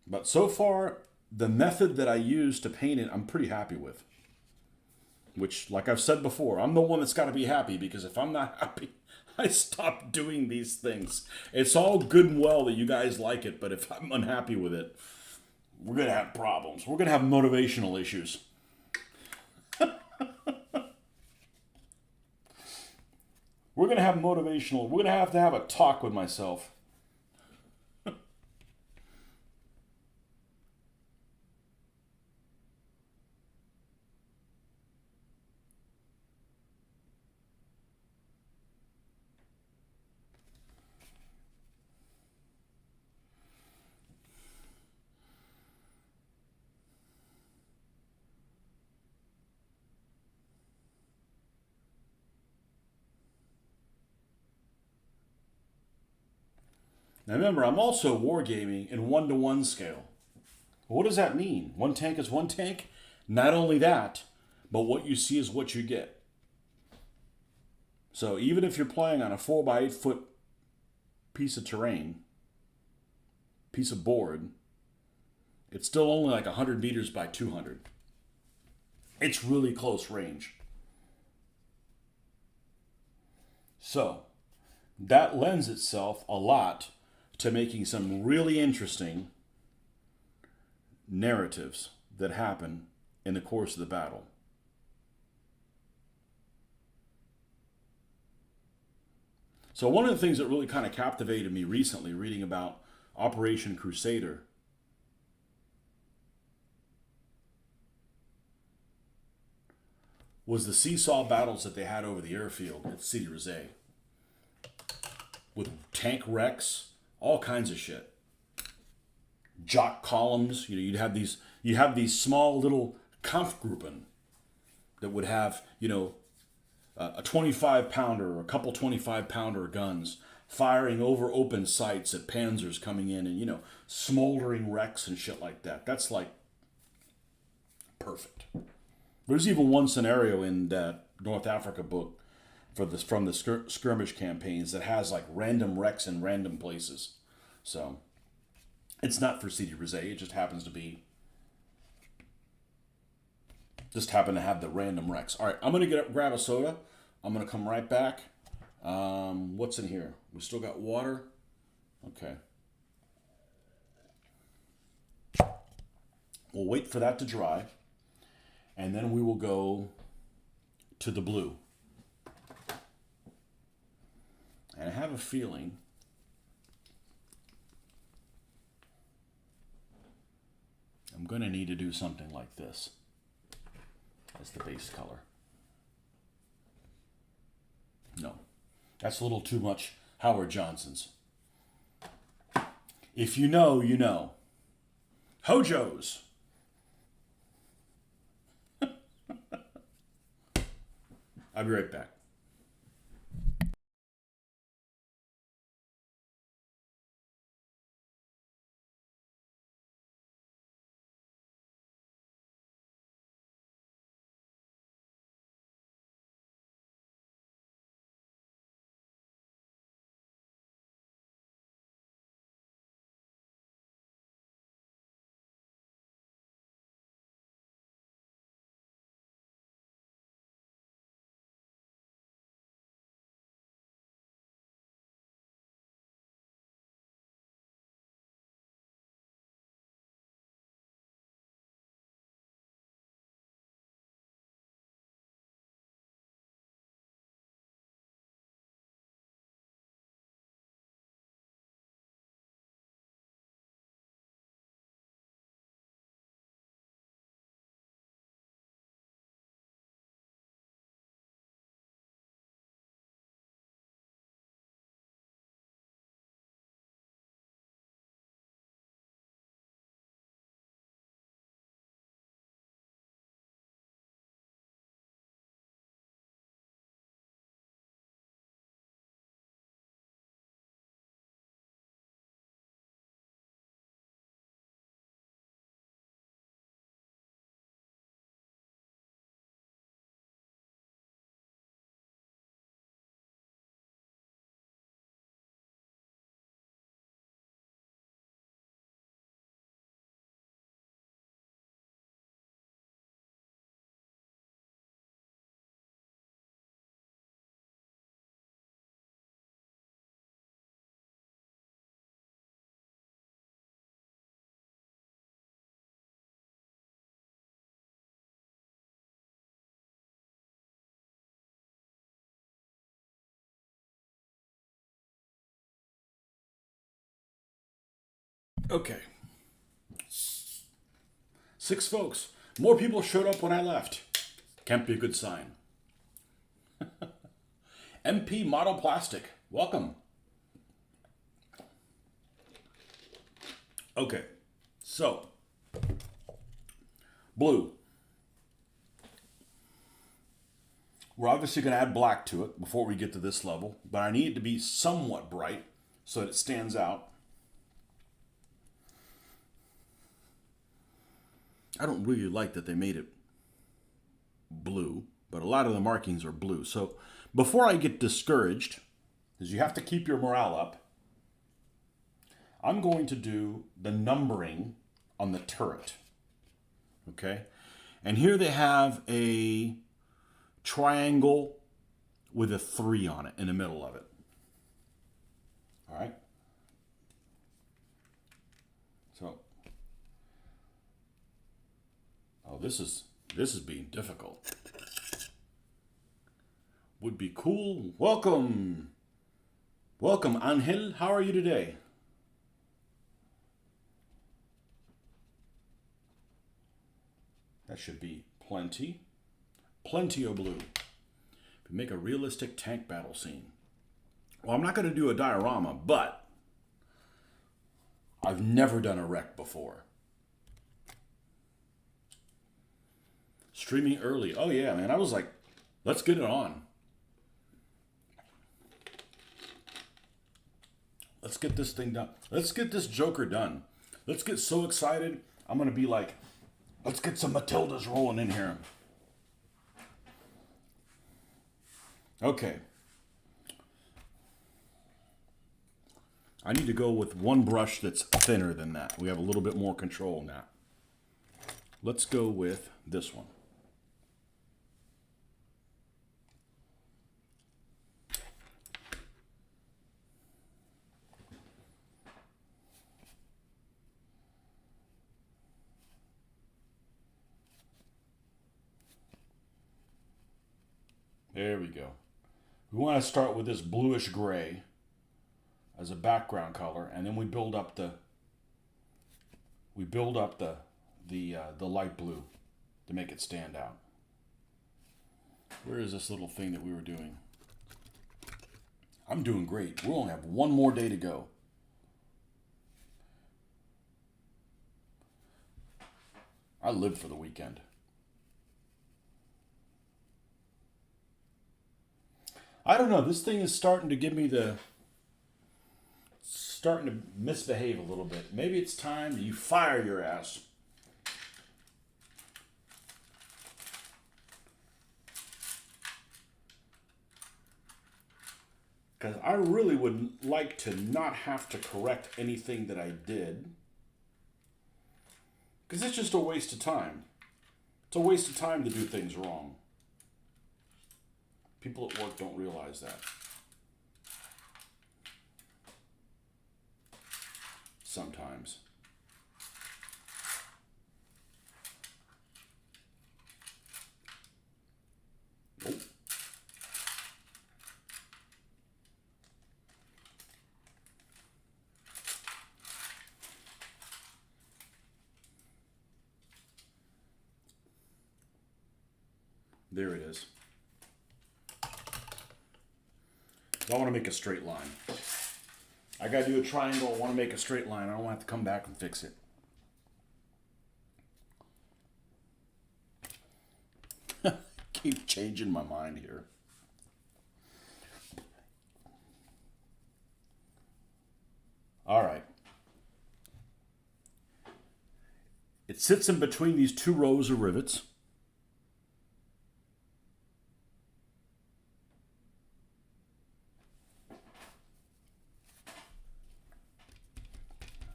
Speaker 1: But so far, the method that I use to paint it, I'm pretty happy with. Which, like I've said before, I'm the one that's got to be happy because if I'm not happy, I stop doing these things. It's all good and well that you guys like it, but if I'm unhappy with it, we're going to have problems. We're going to have motivational issues. We're going to have a talk with myself. Now remember, I'm also wargaming in 1-to-1 scale. What does that mean? One tank is one tank? Not only that, but what you see is what you get. So even if you're playing on a 4x8 foot piece of terrain, piece of board, it's still only like 100 meters by 200. It's really close range. So that lends itself a lot to making some really interesting narratives that happen in the course of the battle. So one of the things that really kind of captivated me recently, reading about Operation Crusader, was the seesaw battles that they had over the airfield at City Rosé with tank wrecks, all kinds of shit. Jock columns, you'd have these small little Kampfgruppen that would have, a 25 pounder or a couple 25 pounder guns firing over open sights at panzers coming in and, smoldering wrecks and shit like that. That's like perfect. There's even one scenario in that North Africa book from the skirmish campaigns that has like random wrecks in random places. So it's not for City Rosé. It just happens to happen to have the random wrecks. All right, I'm gonna grab a soda. I'm gonna come right back. What's in here? We still got water. Okay. We'll wait for that to dry, and then we will go to the blue. And I have a feeling I'm going to need to do something like this as the base color. No, that's a little too much Howard Johnson's. If you know, you know. Hojo's. I'll be right back. Okay. 6 folks. More people showed up when I left. Can't be a good sign. MP Model Plastic. Welcome. Okay. So, blue. We're obviously going to add black to it before we get to this level, but I need it to be somewhat bright so that it stands out. I don't really like that they made it blue, but a lot of the markings are blue. So before I get discouraged, because you have to keep your morale up, I'm going to do the numbering on the turret. Okay? And here they have a triangle with a 3 on it in the middle of it. All right? So, oh, this is being difficult. Would be cool. Welcome. Welcome, Angel. How are you today? That should be plenty. Plenty of blue. Make a realistic tank battle scene. Well, I'm not going to do a diorama, but I've never done a wreck before. Streaming early. Oh yeah, man. I was like, let's get it on. Let's get this thing done. Let's get this Joker done. Let's get so excited. I'm going to be like, let's get some Matildas rolling in here. Okay. I need to go with one brush that's thinner than that. We have a little bit more control in that. Let's go with this one. There we go. We want to start with this bluish gray as a background color, and then we build up the light blue to make it stand out. Where is this little thing that we were doing? I'm doing great. We only have one more day to go. I live for the weekend. I don't know. This thing is starting to give me starting to misbehave a little bit. Maybe it's time you fire your ass. Because I really would like to not have to correct anything that I did. Because it's just a waste of time. It's a waste of time to do things wrong. People at work don't realize that. Sometimes. Nope. There it is. I want to make a straight line. I got to do a triangle. I want to make a straight line. I don't want to have to come back and fix it. Keep changing my mind here. All right. It sits in between these two rows of rivets.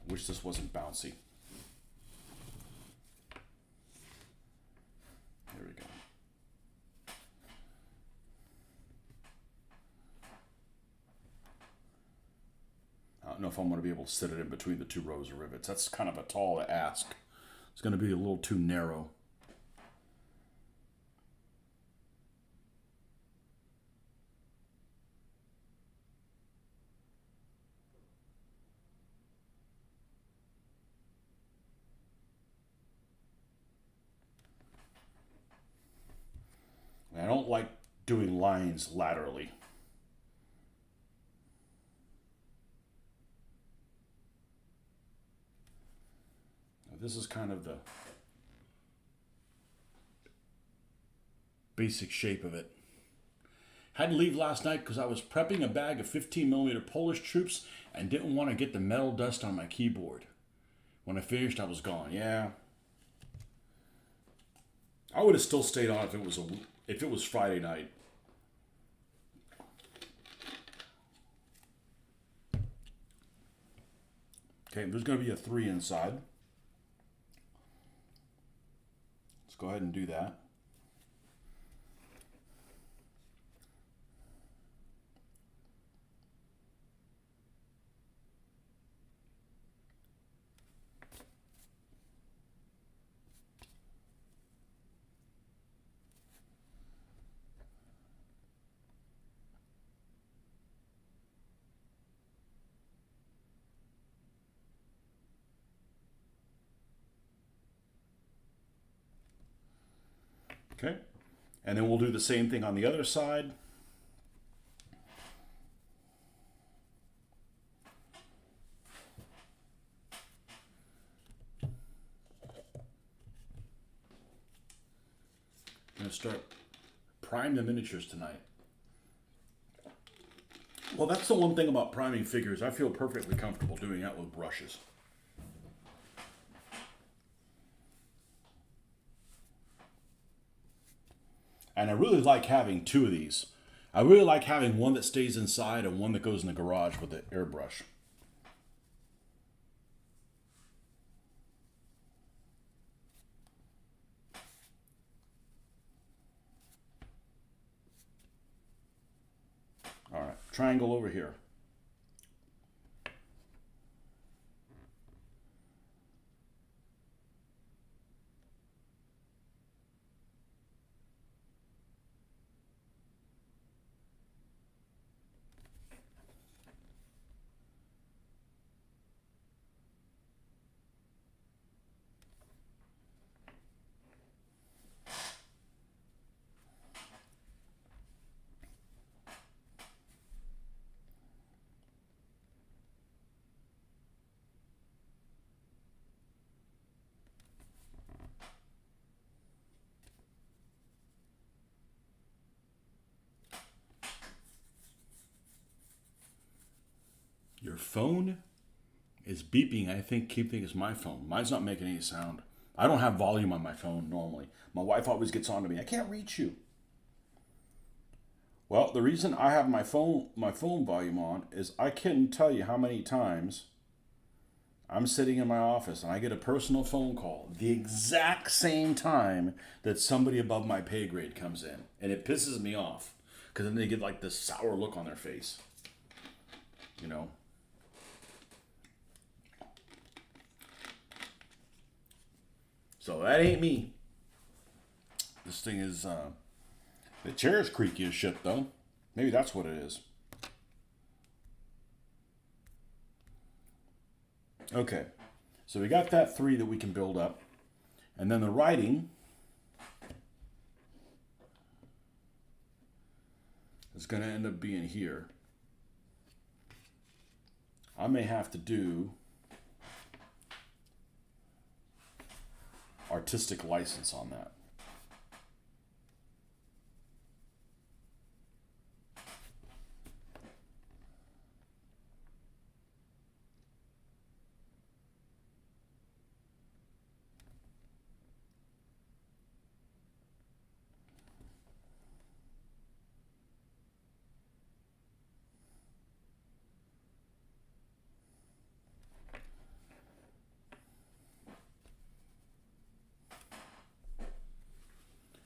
Speaker 1: Wish this wasn't bouncy. There we go. I don't know if I'm going to be able to sit it in between the two rows of rivets. That's kind of a tall ask. It's going to be a little too narrow. I don't like doing lines laterally. Now, this is kind of the basic shape of it. Had to leave last night because I was prepping a bag of 15mm Polish troops and didn't want to get the metal dust on my keyboard. When I finished, I was gone. Yeah. I would have still stayed on if it was Friday night. Okay, there's going to be a 3 inside. Let's go ahead and do that. Okay, And then we'll do the same thing on the other side. I'm going to start prime the miniatures tonight. Well, that's the one thing about priming figures. I feel perfectly comfortable doing that with brushes. And I really like having two of these. I really like having one that stays inside and one that goes in the garage with the airbrush. All right, triangle over here. Your phone is beeping. I think it's my phone. Mine's not making any sound. I don't have volume on my phone normally. My wife always gets on to me. I can't reach you. Well, the reason I have my phone volume on is I couldn't tell you how many times I'm sitting in my office and I get a personal phone call the exact same time that somebody above my pay grade comes in. And it pisses me off because then they get like this sour look on their face. You know? So that ain't me. This thing is, the chair's creaky as shit though. Maybe that's what it is. Okay, so we got that 3 that we can build up. And then the writing is going to end up being here. I may have to do artistic license on that.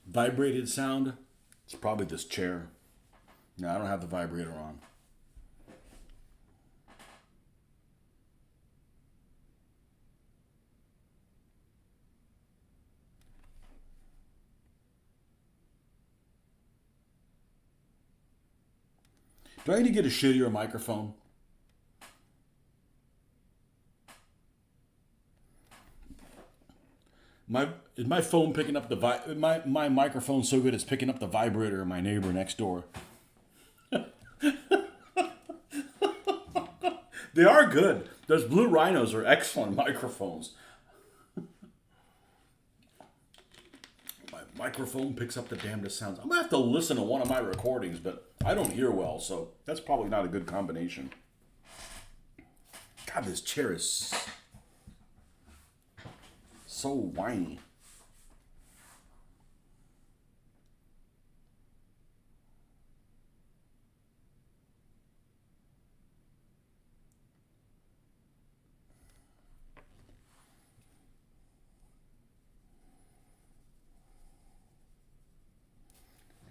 Speaker 1: Vibrated sound, it's probably this chair. No, I don't have the vibrator on. Do I need to get a shittier microphone? Is my phone picking up my microphone's so good it's picking up the vibrator of my neighbor next door. They are good. Those Blue Rhinos are excellent microphones. My microphone picks up the damnedest sounds. I'm gonna have to listen to one of my recordings, but I don't hear well, so that's probably not a good combination. God, this chair is so whiny.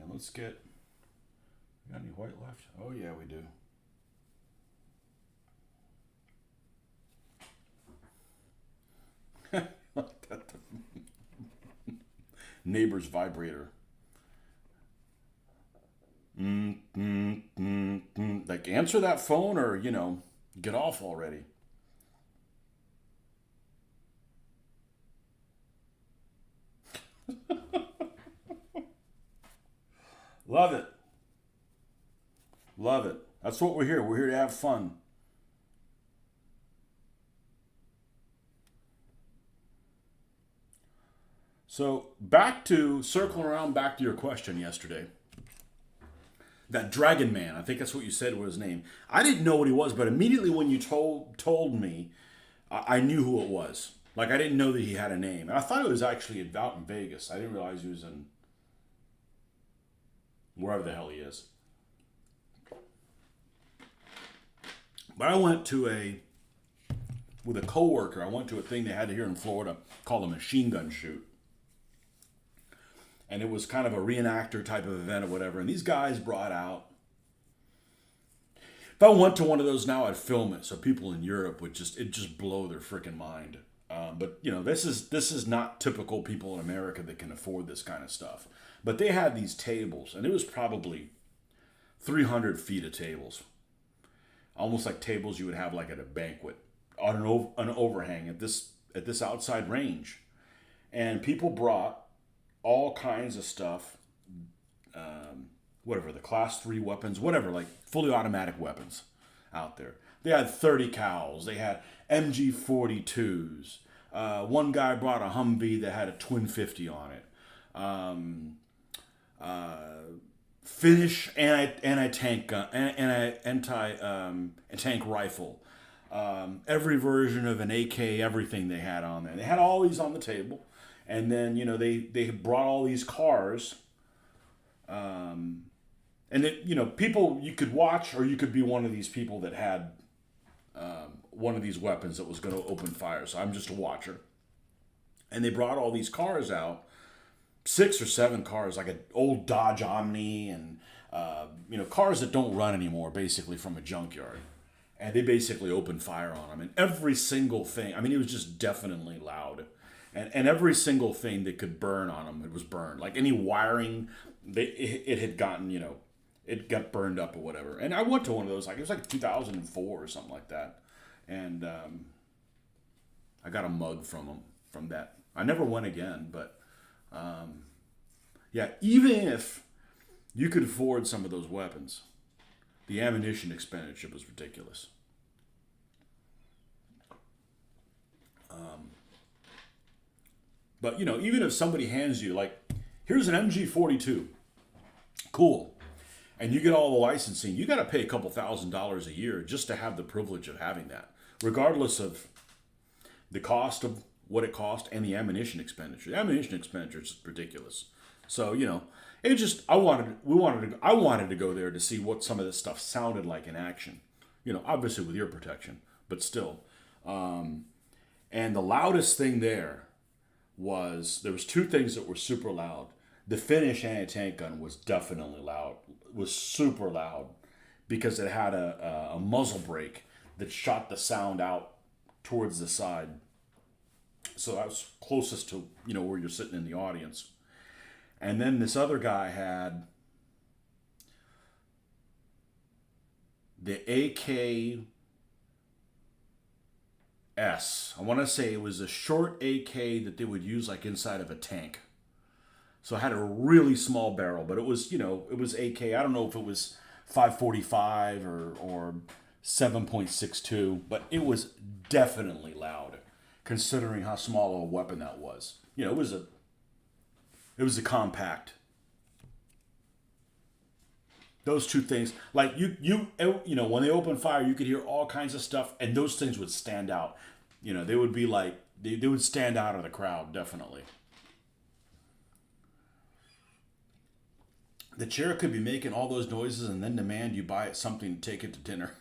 Speaker 1: And let's get. Got any white left? Oh yeah, we do. Neighbor's vibrator. Like, answer that phone or, get off already. Love it. Love it. That's what we're here. We're here to have fun. So circling around back to your question yesterday. That Dragon Man, I think that's what you said was his name. I didn't know what he was, but immediately when you told me, I knew who it was. Like I didn't know that he had a name, and I thought it was actually out in Vegas. I didn't realize he was in wherever the hell he is. But I went with a coworker. I went to a thing they had here in Florida called a machine gun shoot. And it was kind of a reenactor type of event or whatever. And these guys brought out. If I went to one of those now, I'd film it so people in Europe would just blow their freaking mind. But you know, this is not typical people in America that can afford this kind of stuff. But they had these tables, and it was probably 300 feet of tables, almost like tables you would have like at a banquet on an overhang at this outside range, and people brought all kinds of stuff, whatever, the class 3 weapons, whatever, like fully automatic weapons out there. They had 30 cals. They had MG42s. One guy brought a Humvee that had a twin 50 on it. Finnish anti-tank gun, anti-tank rifle. Every version of an AK, everything they had on there. They had all these on the table. And then, you know, they brought all these cars. And it, you know, people you could watch, or you could be one of these people that had one of these weapons that was going to open fire. So I'm just a watcher. And they brought all these cars out, 6 or 7 cars, like an old Dodge Omni, and you know, cars that don't run anymore, basically from a junkyard. And they basically opened fire on them. And every single thing, I mean, it was just definitely loud. And every single thing that could burn on them, it was burned. Like any wiring, it had gotten, you know, it got burned up or whatever. And I went to one of those, like it was like 2004 or something like that. And I got a mug from that. I never went again, but yeah, even if you could afford some of those weapons, the ammunition expenditure was ridiculous. But, you know, even if somebody hands you, like, here's an MG42, cool, and you get all the licensing, you got to pay a couple $1,000s a year just to have the privilege of having that, regardless of the cost of what it cost and the ammunition expenditure. The ammunition expenditure is ridiculous. So, you know, it just, I wanted to go there to see what some of this stuff sounded like in action. You know, obviously with your protection, but still. And the loudest thing there was 2 things that were super loud. The Finnish anti-tank gun was definitely loud. It was super loud because it had a muzzle brake that shot the sound out towards the side. So that was closest to, you know, where you're sitting in the audience. And then this other guy had the AKS. I want to say it was a short AK that they would use like inside of a tank. So it had a really small barrel, but it was, you know, it was AK. I don't know if it was 545 or 7.62, but it was definitely loud considering how small of a weapon that was. You know, it was a compact. Those 2 things, like you know, when they open fire, you could hear all kinds of stuff, and those things would stand out. You know, they would be like they would stand out of the crowd, definitely. The chair could be making all those noises and then demand you buy it something to take it to dinner.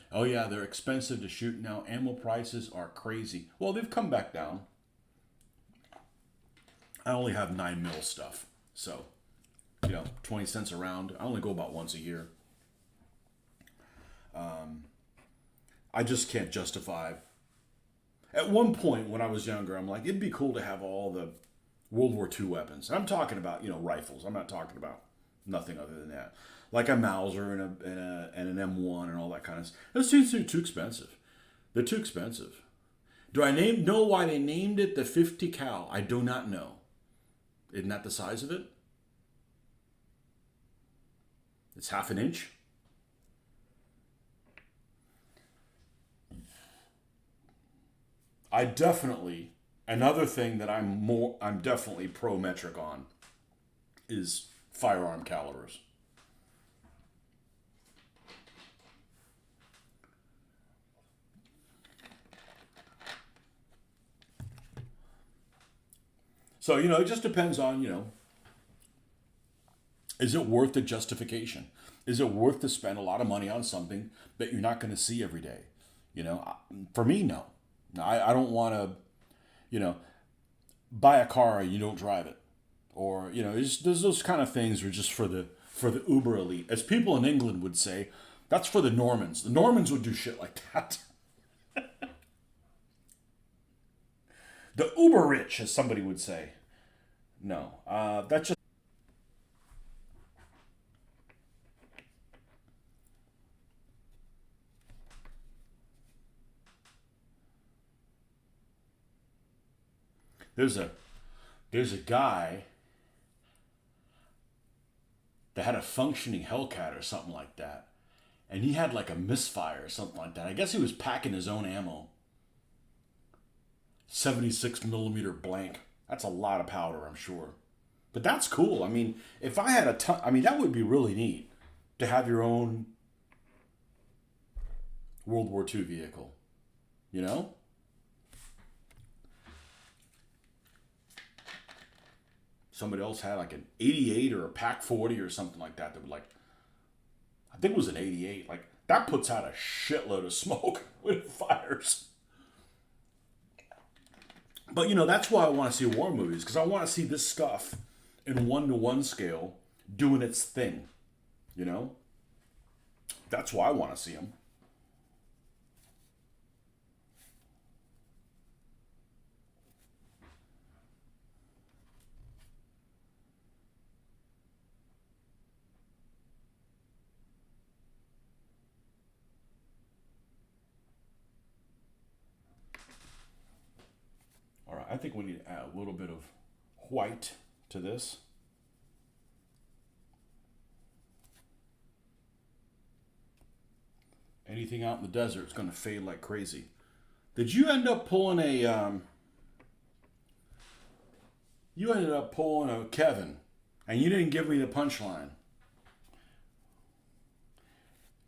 Speaker 1: Oh yeah, they're expensive to shoot now. Ammo prices are crazy. Well, they've come back down. I only have 9mm stuff, so, you know, 20 cents a round. I only go about once a year. I just can't justify. At one point when I was younger, I'm like, it'd be cool to have all the World War II weapons. I'm talking about, you know, rifles. I'm not talking about nothing other than that. Like a Mauser and an M1 and all that kind of stuff. Those things are too expensive. They're too expensive. Do I know why they named it the 50 cal? I do not know. Isn't that the size of it? It's half an inch. I definitely another thing that I'm definitely pro metric on is firearm calibers. So, it just depends on, is it worth the justification? Is it worth to spend a lot of money on something that you're not going to see every day? For me, no. I don't want to, you know, buy a car and you don't drive it. Or, there's those kind of things are just for the uber elite. As people in England would say, that's for the Normans. The Normans would do shit like that. The uber rich, as somebody would say. No, that's just. There's a there's a guy that had a functioning Hellcat or something like that, and he had like a misfire or something like that. I guess he was packing his own ammo. 76 millimeter blank. That's a lot of powder, I'm sure. But that's cool. I mean, if I had a ton, I mean, that would be really neat to have your own World War II vehicle. You know? Somebody else had like an 88 or a Pac 40 or something like that would like, I think it was an 88. Like, that puts out a shitload of smoke when it fires. But, that's why I want to see war movies, because I want to see this stuff in 1-to-1 scale doing its thing. You know? That's why I want to see them. All right, I think we need to add a little bit of white to this. Anything out in the desert is going to fade like crazy. Did you end up pulling a? You ended up pulling a Kevin, and you didn't give me the punchline.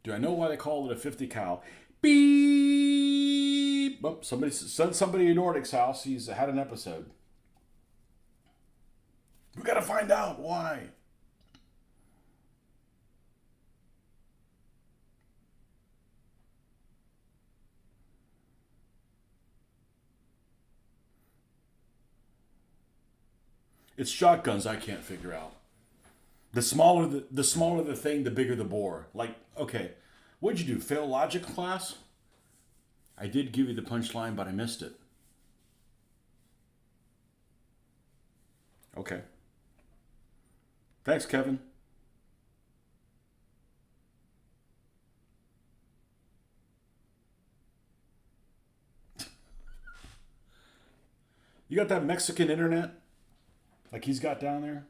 Speaker 1: Do I know why they call it a 50 cal? Beep. Oh, somebody sent somebody in Nordic's house. He's had an episode. We gotta find out why. It's shotguns I can't figure out. The smaller the thing, the bigger the bore. Like, okay, what'd you do? Fail logic class? I did give you the punchline, but I missed it. Okay. Thanks, Kevin. You got that Mexican internet? Like he's got down there?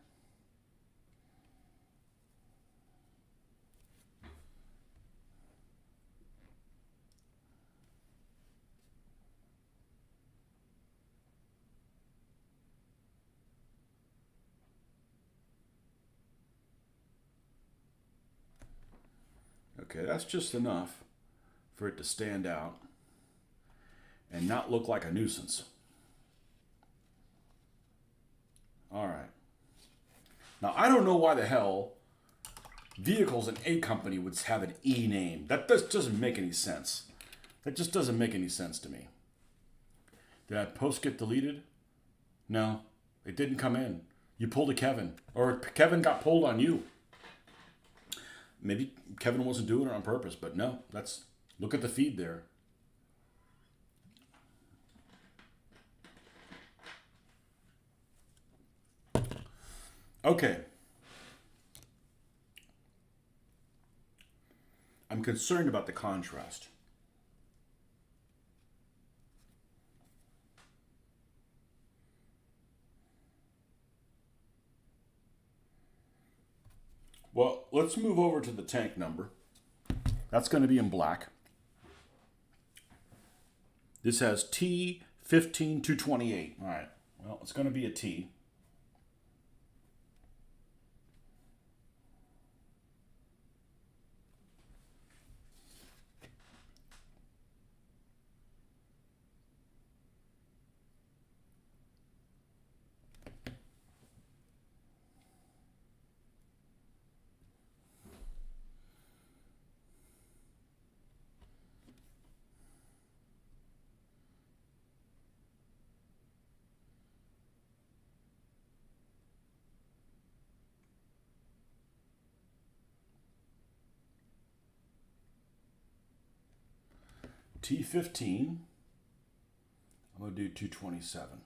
Speaker 1: Okay, that's just enough for it to stand out and not look like a nuisance. All right. Now, I don't know why the hell Vehicles and A Company would have an E name. That doesn't make any sense. That just doesn't make any sense to me. Did that post get deleted? No, it didn't come in. You pulled a Kevin, or Kevin got pulled on you. Maybe Kevin wasn't doing it on purpose, but no, look at the feed there. Okay. I'm concerned about the contrast. Well, let's move over to the tank number. That's going to be in black. This has T15228. All right. Well, it's going to be a T. T15. I'm going to do 227.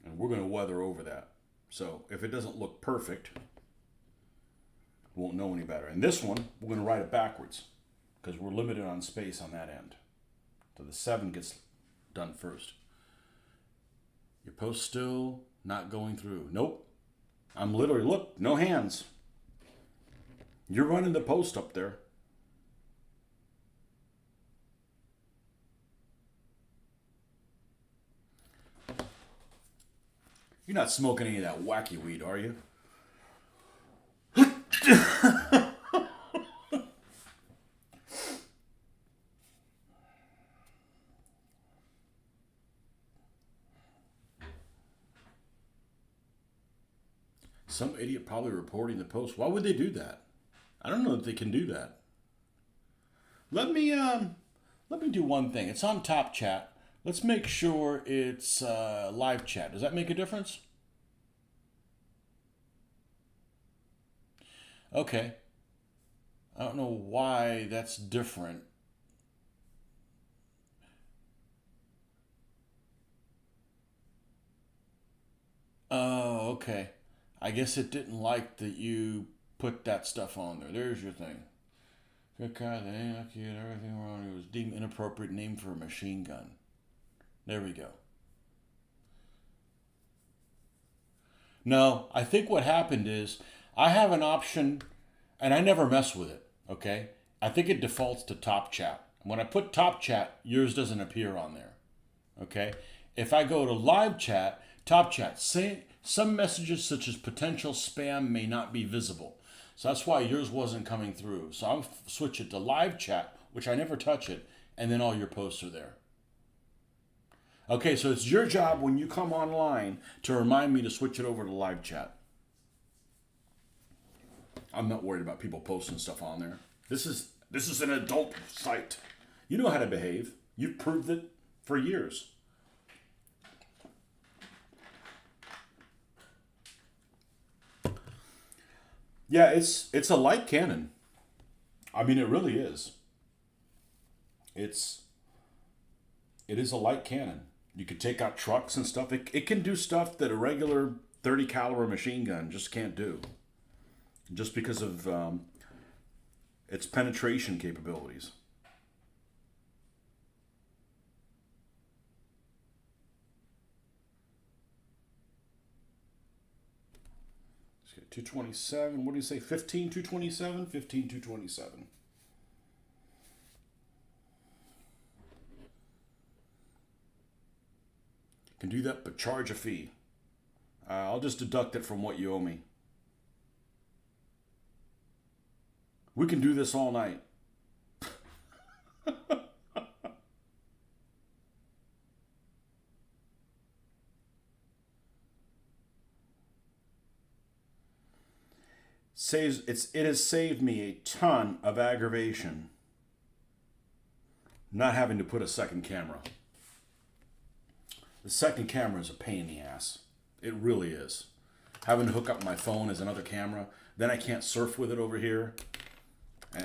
Speaker 1: And we're going to weather over that. So if it doesn't look perfect, we won't know any better. And this one, we're going to write it backwards because we're limited on space on that end. So the 7 gets done first. Your post still not going through. Nope. I'm literally, look, no hands. You're running the post up there. You're not smoking any of that wacky weed, are you? Some idiot probably reporting the post. Why would they do that? I don't know that they can do that. Let me do one thing. It's on top chat. Let's make sure it's live chat. Does that make a difference? Okay. I don't know why that's different. Oh, okay. I guess it didn't like that you put that stuff on there. There's your thing. Good guy, they ain't lucky and everything wrong. It was deemed inappropriate name for a machine gun. There we go. No, I think what happened is I have an option and I never mess with it, okay? I think it defaults to top chat. When I put top chat, yours doesn't appear on there, okay? If I go to live chat, top chat, say some messages such as potential spam may not be visible. So that's why yours wasn't coming through. So I'll switch it to live chat, which I never touch it, and then all your posts are there. Okay, so it's your job when you come online to remind me to switch it over to live chat. I'm not worried about people posting stuff on there. This is an adult site. You know how to behave. You've proved it for years. Yeah, it's a light cannon. I mean, it really is. It is a light cannon. You could take out trucks and stuff. It can do stuff that a regular 30 caliber machine gun just can't do. Just because of its penetration capabilities. 227. What do you say? 15, 227? 15, 227. Can do that, but charge a fee. I'll just deduct it from what you owe me. We can do this all night. It has saved me a ton of aggravation. not having to put a second camera. The second camera is a pain in the ass. It really is. Having to hook up my phone as another camera, then I can't surf with it over here.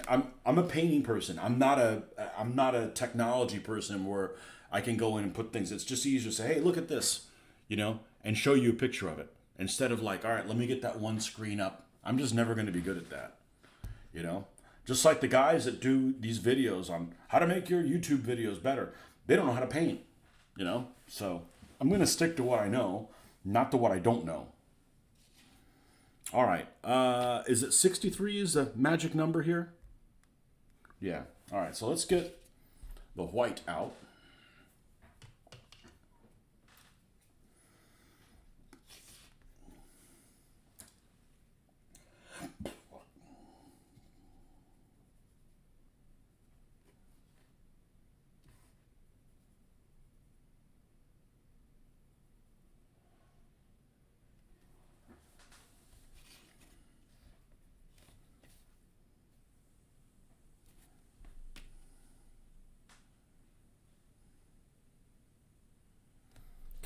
Speaker 1: And I'm a painting person. I'm not a technology person where I can go in and put things. It's just easier to say, hey, look at this, and show you a picture of it. Instead of like, all right, let me get that one screen up. I'm just never going to be good at that. Just like the guys that do these videos on how to make your YouTube videos better. They don't know how to paint, So I'm going to stick to what I know, not to what I don't know. All right. Is it 63 is the magic number here? Yeah. All right. So let's get the white out.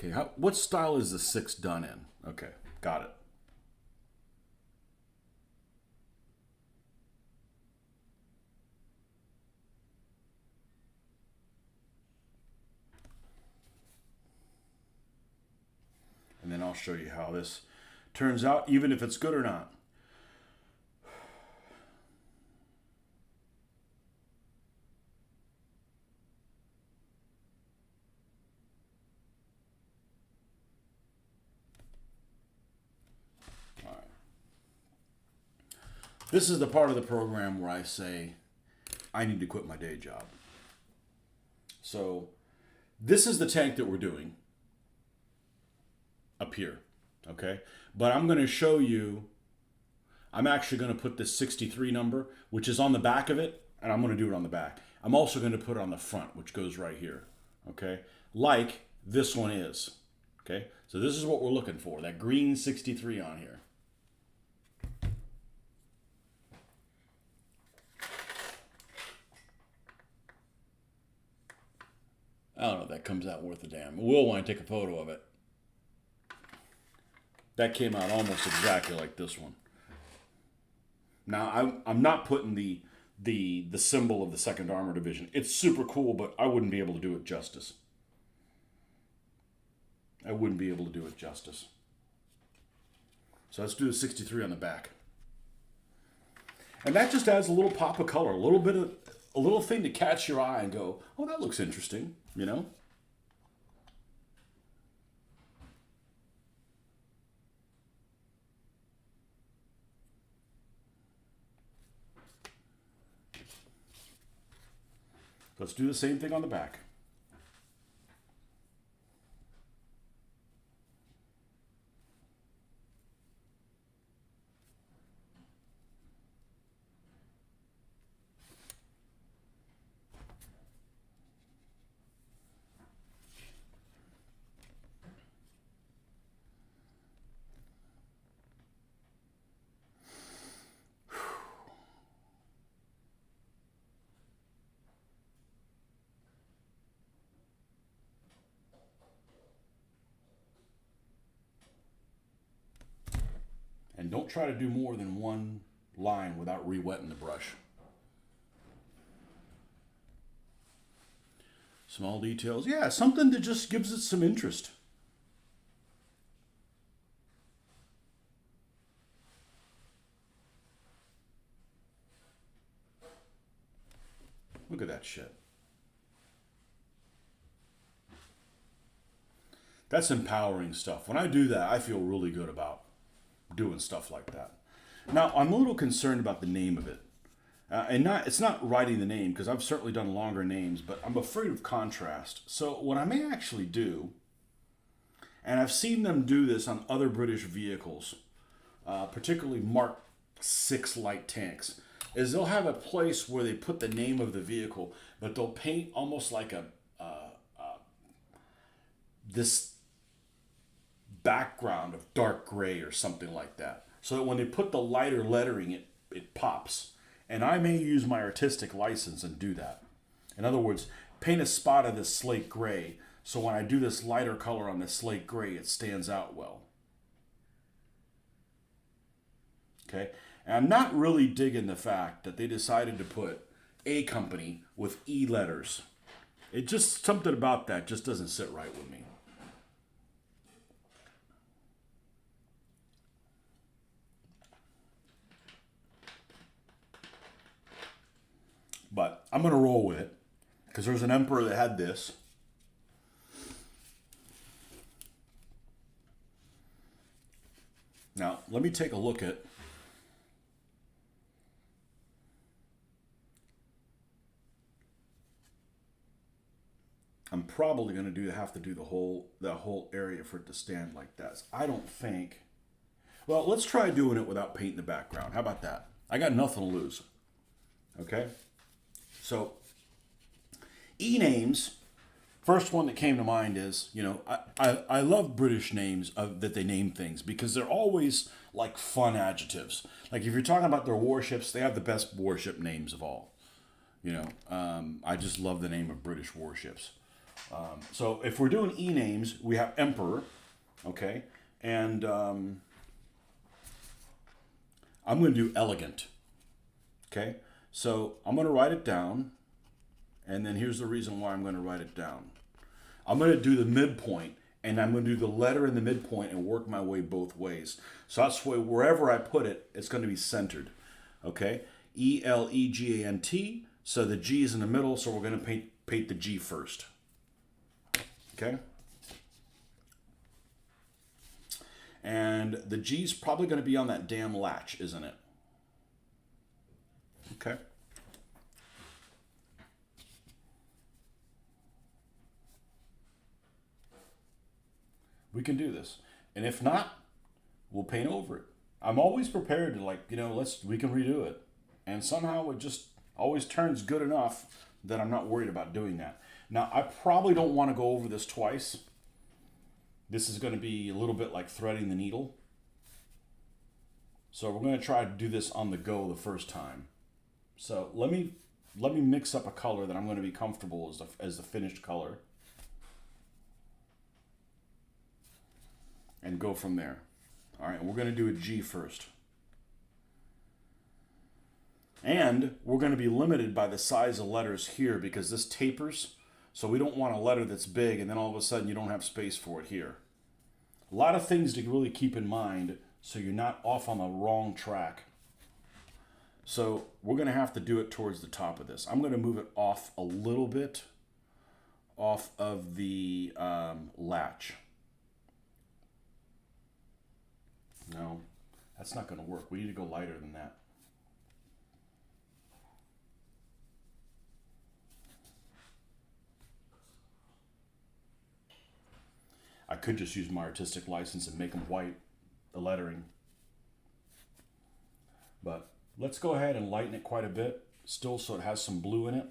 Speaker 1: Okay, what style is the 6 done in? Okay, got it. And then I'll show you how this turns out, even if it's good or not. This is the part of the program where I say, I need to quit my day job. So this is the tank that we're doing up here, okay? But I'm going to show you, I'm actually going to put this 63 number, which is on the back of it, and I'm going to do it on the back. I'm also going to put it on the front, which goes right here, okay? Like this one is, okay? So this is what we're looking for, that green 63 on here. I don't know if that comes out worth a damn. We'll want to take a photo of it. That came out almost exactly like this one. Now, I'm not putting the symbol of the 2nd Armor Division. It's super cool, but I wouldn't be able to do it justice. I wouldn't be able to do it justice. So let's do the 63 on the back. And that just adds a little pop of color, a little thing to catch your eye and go, oh, that looks interesting, Let's do the same thing on the back. And don't try to do more than one line without re-wetting the brush. Small details. Yeah, something that just gives it some interest. Look at that shit. That's empowering stuff. When I do that, I feel really good about doing stuff like that. Now, I'm a little concerned about the name of it. It's not writing the name, because I've certainly done longer names, but I'm afraid of contrast. So what I may actually do, and I've seen them do this on other British vehicles, particularly Mark 6 light tanks, is they'll have a place where they put the name of the vehicle, but they'll paint almost like this background of dark gray or something like that, so that when they put the lighter lettering, it pops. And I may use my artistic license and do that. In other words, paint a spot of this slate gray. So when I do this lighter color on this slate gray, it stands out well. Okay, and I'm not really digging the fact that they decided to put A company with E letters. It just, something about that just doesn't sit right with me. But I'm going to roll with it because there's an emperor that had this. Now, let me take a look at I'm probably going to have to do the whole area for it to stand like that. So I don't think. Well, let's try doing it without painting the background. How about that? I got nothing to lose. Okay? So, E-names, first one that came to mind is, I love British names that they name things because they're always like fun adjectives. Like if you're talking about their warships, they have the best warship names of all. I just love the name of British warships. So if we're doing E-names, we have Emperor, okay? And I'm going to do Elegant, okay? So I'm going to write it down, and then here's the reason why I'm going to write it down. I'm going to do the midpoint, and I'm going to do the letter in the midpoint and work my way both ways. So that's why wherever I put it, it's going to be centered, okay? E-L-E-G-A-N-T, so the G is in the middle, so we're going to paint the G first. Okay? And the G's probably going to be on that damn latch, isn't it? Okay. We can do this. And if not, we'll paint over it. I'm always prepared to we can redo it. And somehow it just always turns good enough that I'm not worried about doing that. Now, I probably don't want to go over this twice. This is going to be a little bit like threading the needle. So we're going to try to do this on the go the first time. So let me mix up a color that I'm going to be comfortable as the finished color. And go from there. All right, we're going to do a G first. And we're going to be limited by the size of letters here because this tapers. So we don't want a letter that's big and then all of a sudden you don't have space for it here. A lot of things to really keep in mind so you're not off on the wrong track. So we're going to have to do it towards the top of this. I'm going to move it off a little bit off of the latch. No, that's not going to work. We need to go lighter than that. I could just use my artistic license and make them white, the lettering. But let's go ahead and lighten it quite a bit, still so it has some blue in it,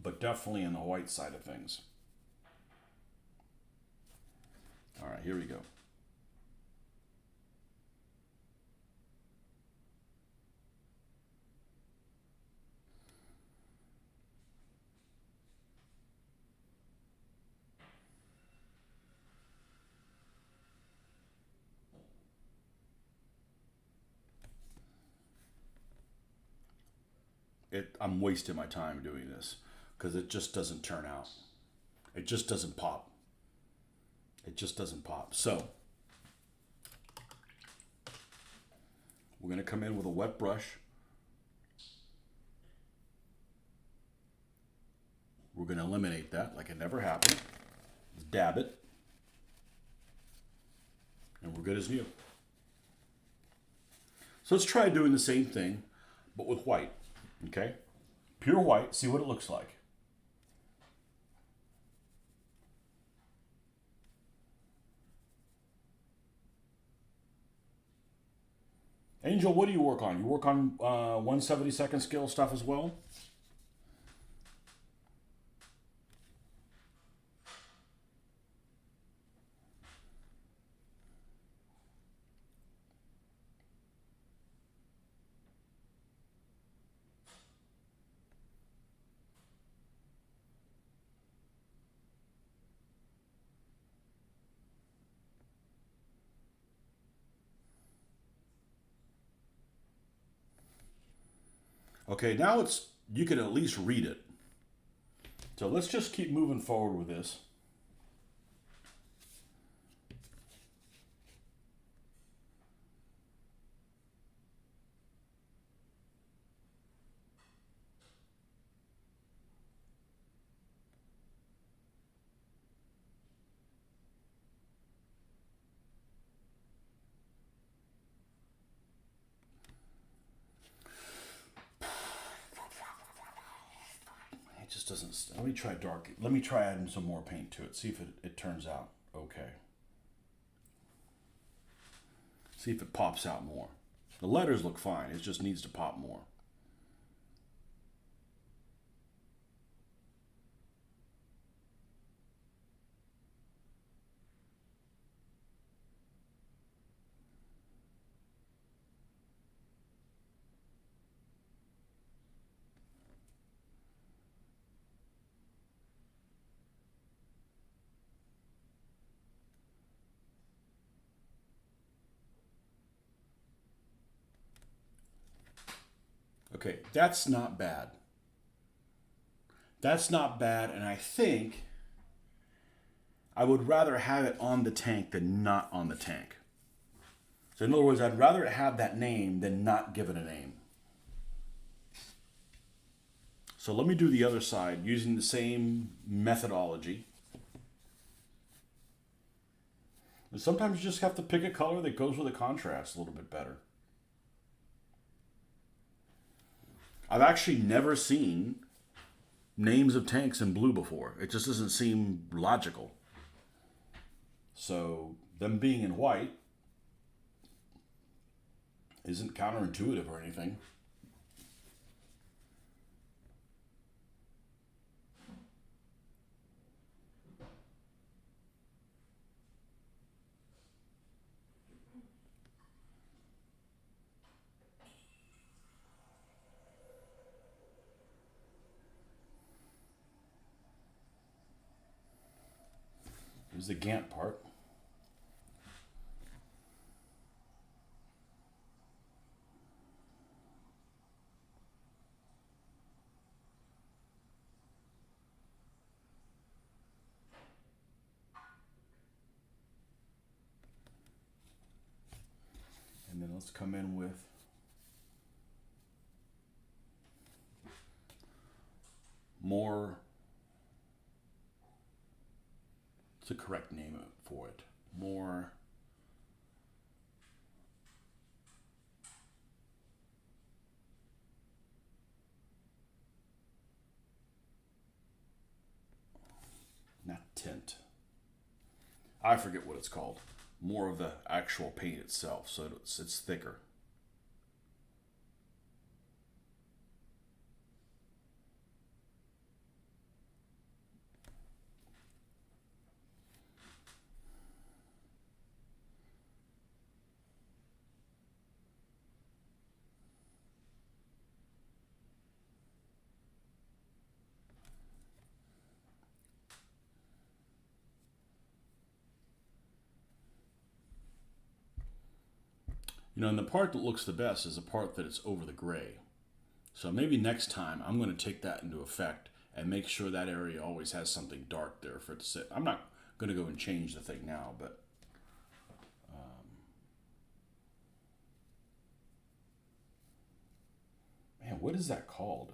Speaker 1: but definitely in the white side of things. All right, here we go. I'm wasting my time doing this because it just doesn't turn out. It just doesn't pop. It just doesn't pop. So we're going to come in with a wet brush. We're going to eliminate that like it never happened. Dab it. And we're good as new. So let's try doing the same thing, but with white. Okay? Pure white, see what it looks like. Angel, what do you work on? You work on 1/72 scale stuff as well? Okay, now you can at least read it. So let's just keep moving forward with this. It just doesn't. Let me try dark. Let me try adding some more paint to it. See if it turns out okay. See if it pops out more. The letters look fine. It just needs to pop more. Okay, that's not bad. That's not bad, and I think I would rather have it on the tank than not on the tank. So in other words, I'd rather it have that name than not give it a name. So let me do the other side using the same methodology. And sometimes you just have to pick a color that goes with the contrast a little bit better. I've actually never seen names of tanks in blue before. It just doesn't seem logical. So them being in white isn't counterintuitive or anything. Here's the Gantt part. And then let's come in with more. What's the correct name for it? More. Not tint. I forget what it's called. More of the actual paint itself, so it's thicker. And the part that looks the best is the part that it's over the gray. So maybe next time I'm going to take that into effect and make sure that area always has something dark there for it to sit. I'm not going to go and change the thing now, but man, what is that called?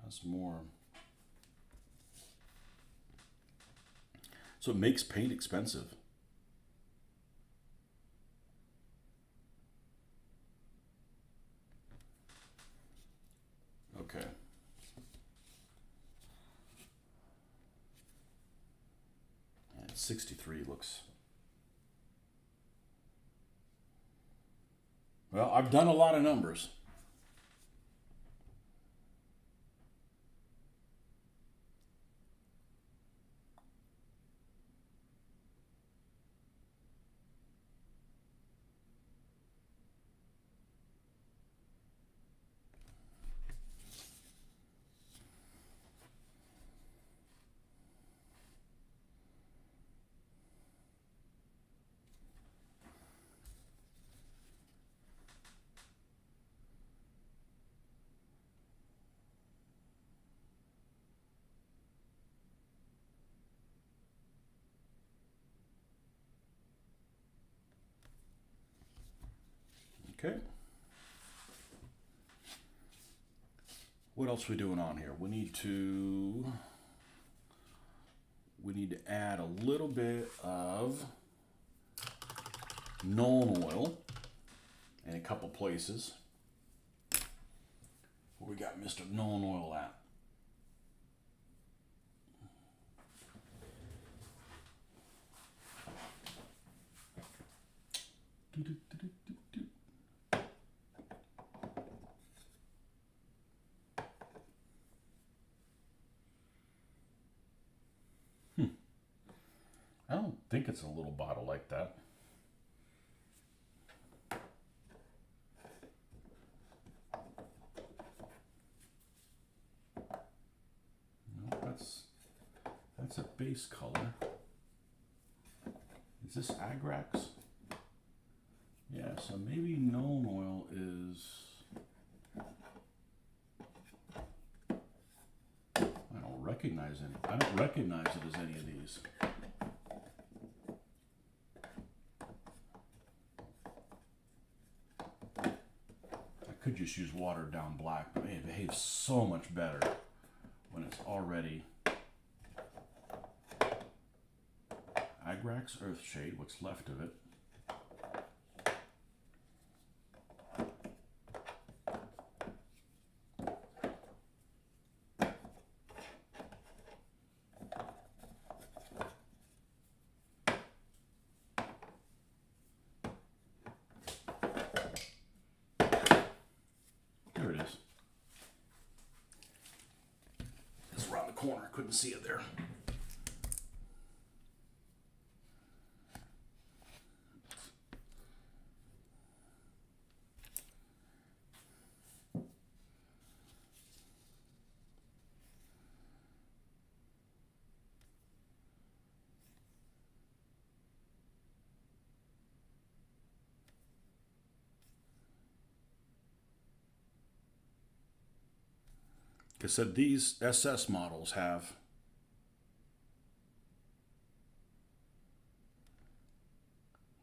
Speaker 1: That's more. So it makes paint expensive. Okay. And 63 looks. Well, I've done a lot of numbers. Okay. What else are we doing on here? We need to add a little bit of Nuln oil in a couple places. Where we got Mr. Nuln oil at? I don't think it's a little bottle like that. No, that's a base color. Is this Agrax? Yeah, so maybe Nuln oil is... I don't recognize it. I don't recognize it as any of these. Could just use watered down black, but it behaves so much better when it's already Agrax Earthshade, what's left of it. Corner, couldn't see it there. Like I said, these SS models have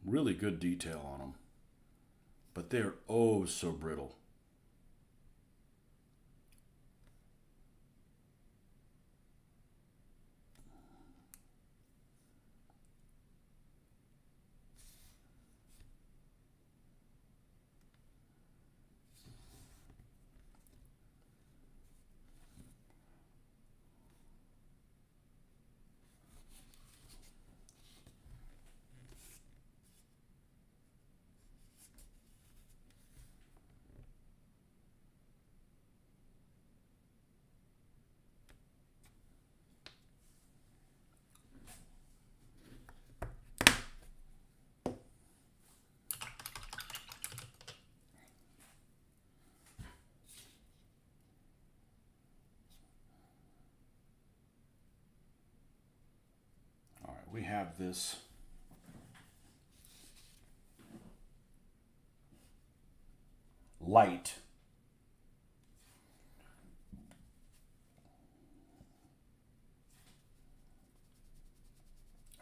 Speaker 1: really good detail on them, but they're oh so brittle. We have this light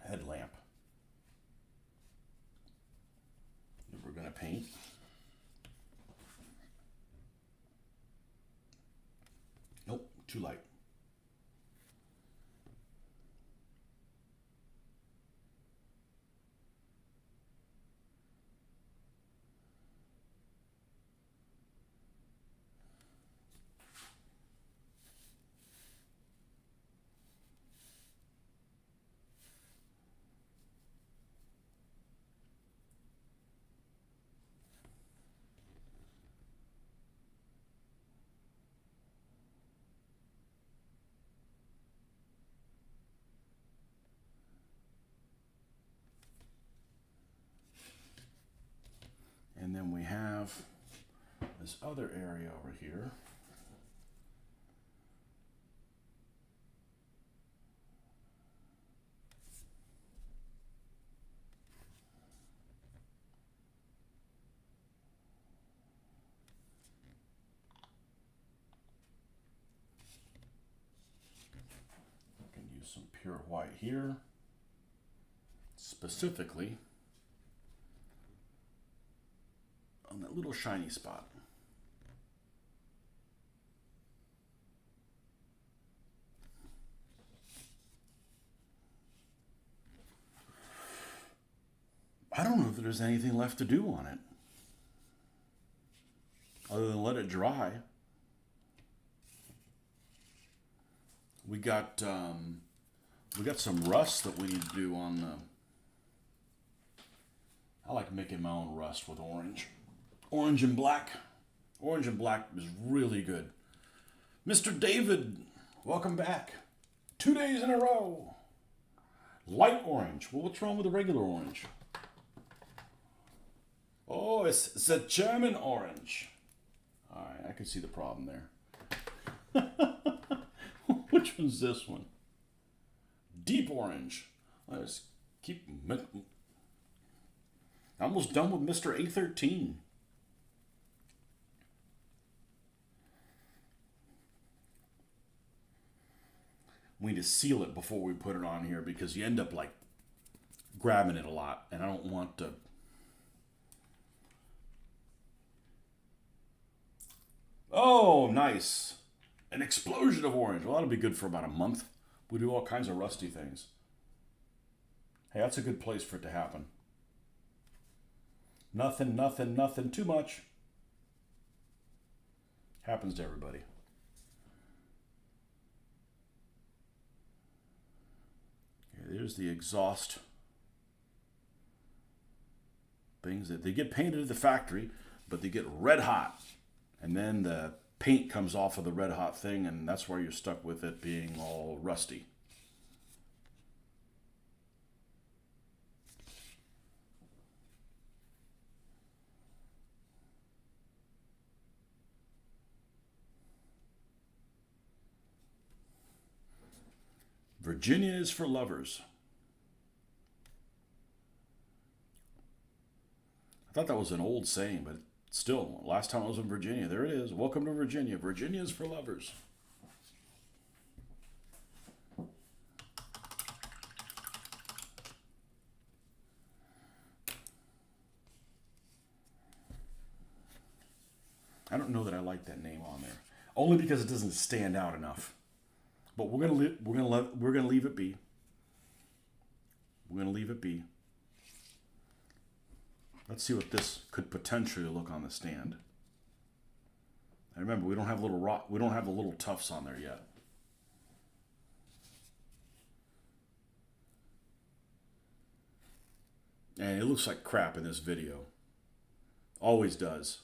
Speaker 1: headlamp that we're going to paint. Nope, too light. And then we have this other area over here. I can use some pure white here. Specifically, I'm that little shiny spot. I don't know if there's anything left to do on it other than let it dry. We got some rust that we need to do on the. I like making my own rust with orange. Orange and black. Orange and black is really good. Mr. David, welcome back. 2 days in a row. Light orange. Well, what's wrong with the regular orange? Oh, it's a German orange. All right, I can see the problem there. Which one's this one? Deep orange. Let's keep... Almost done with Mr. A13. We need to seal it before we put it on here because you end up like grabbing it a lot, and I don't want to. Oh, nice. An explosion of orange. Well, that'll be good for about a month. We do all kinds of rusty things. Hey, that's a good place for it to happen. Nothing too much. Happens to everybody. Okay, there's the exhaust things that they get painted at the factory, but they get red hot. And then the paint comes off of the red hot thing, and that's where you're stuck with it being all rusty. Virginia is for lovers. I thought that was an old saying, but still, last time I was in Virginia, there it is. Welcome to Virginia. Virginia is for lovers. I don't know that I like that name on there, only because it doesn't stand out enough. But we're gonna leave it be. We're gonna leave it be. Let's see what this could potentially look on the stand. And remember, we don't have the little tufts on there yet. And it looks like crap in this video. Always does.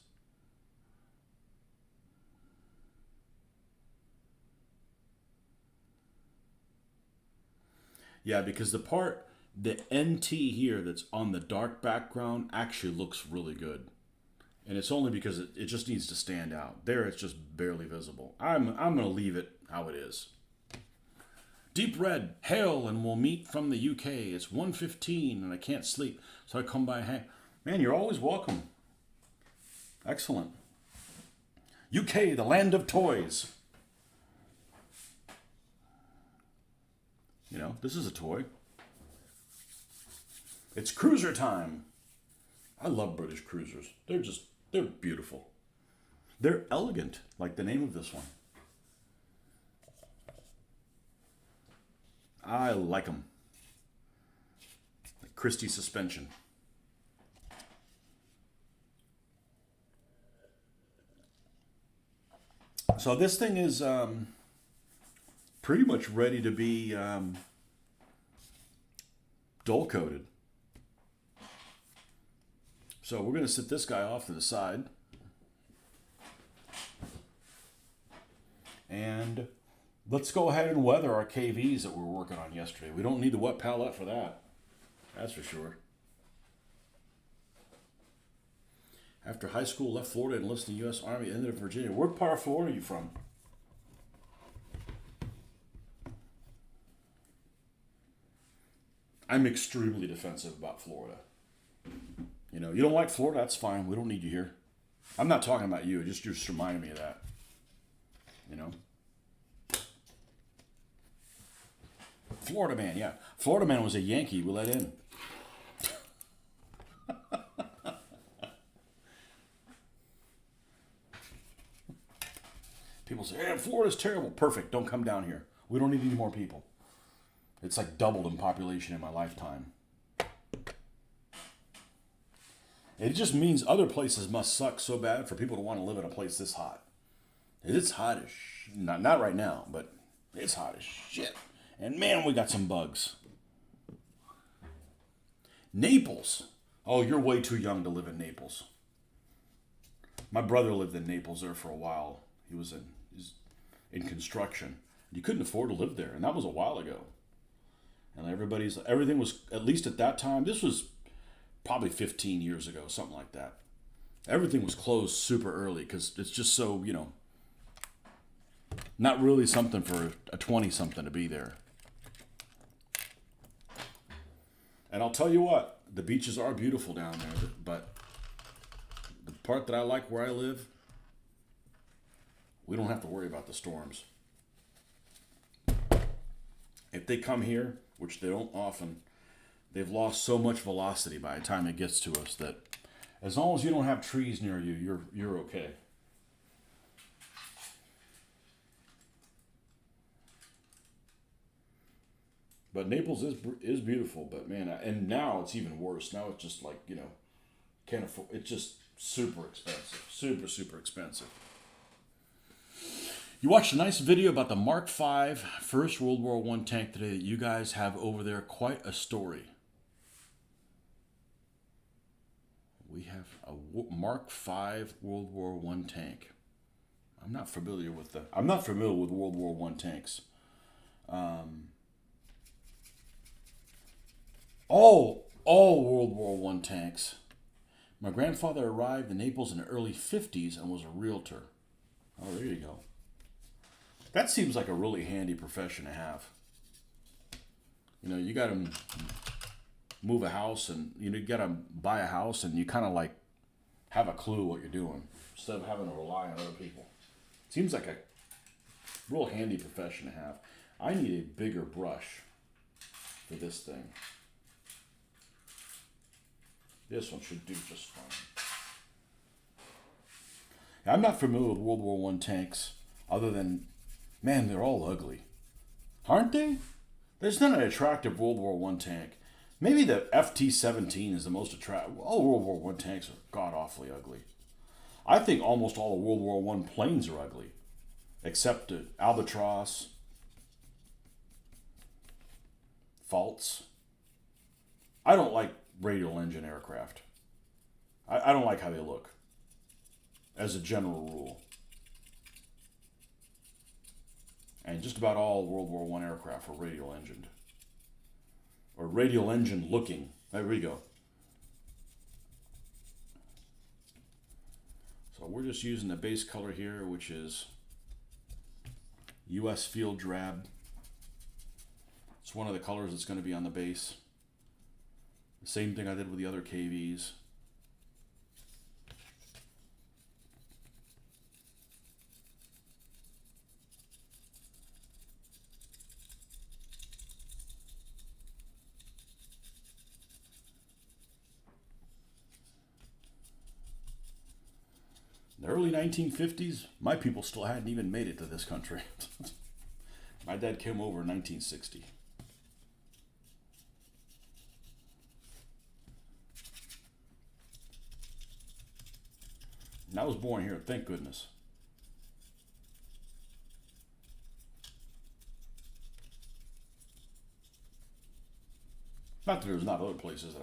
Speaker 1: Yeah, because the NT here that's on the dark background actually looks really good. And it's only because it just needs to stand out. There it's just barely visible. I'm going to leave it how it is. Deep red, hail, and we'll meet from the UK. It's 1:15 and I can't sleep, so I come by. Hey, man, you're always welcome. Excellent. UK, the land of toys. You know, this is a toy. It's cruiser time. I love British cruisers. They're beautiful. They're elegant, like the name of this one. I like them. Like Christie suspension. So this thing is pretty much ready to be dull coated. So we're going to sit this guy off to the side. And let's go ahead and weather our KVs that we were working on yesterday. We don't need the wet palette for that. That's for sure. After high school, left Florida and enlisted in the U.S. Army, ended up in Virginia. What part of Florida are you from? I'm extremely defensive about Florida. You know, you don't like Florida, that's fine. We don't need you here. I'm not talking about you. Just reminded me of that. You know? Florida man, yeah. Florida man was a Yankee we let in. People say, hey, Florida's terrible. Perfect. Don't come down here. We don't need any more people. It's like doubled in population in my lifetime. It just means other places must suck so bad for people to want to live in a place this hot. It's hot as not right now, but it's hot as shit. And man, we got some bugs. Naples. Oh, you're way too young to live in Naples. My brother lived in Naples there for a while. He was in construction. You couldn't afford to live there, and that was a while ago. And everything was, at least at that time, this was probably 15 years ago, something like that. Everything was closed super early because it's just so, not really something for a 20-something to be there. And I'll tell you what, the beaches are beautiful down there, but the part that I like where I live, we don't have to worry about the storms. If they come here, which they don't often, they've lost so much velocity by the time it gets to us that as long as you don't have trees near you, you're okay. But Naples is beautiful, but man, and now it's even worse. Now it's just like, can't afford. It's just super expensive, super expensive. You watched a nice video about the Mark V First World War I tank today that you guys have over there. Quite a story. We have a Mark V World War I tank. I'm not familiar with World War I tanks. All World War I tanks. My grandfather arrived in Naples in the early 50s and was a realtor. Oh, there you go. That seems like a really handy profession to have. You got to move a house and you got to buy a house and you kind of like have a clue what you're doing instead of having to rely on other people. Seems like a real handy profession to have. I need a bigger brush for this thing. This one should do just fine. I'm not familiar with World War I tanks other than, man, they're all ugly. Aren't they? There's not an attractive World War I tank. Maybe the FT-17 is the most attractive. All World War I tanks are god-awfully ugly. I think almost all the World War I planes are ugly. Except the Albatross, Faults. I don't like radial engine aircraft. I don't like how they look, as a general rule. And just about all World War I aircraft were radial engined. Or radial engine looking. There we go. So we're just using the base color here, which is US Field Drab. It's one of the colors that's going to be on the base. The same thing I did with the other KVs. In the early 1950s, my people still hadn't even made it to this country. My dad came over in 1960. And I was born here, thank goodness. Not that there's not other places that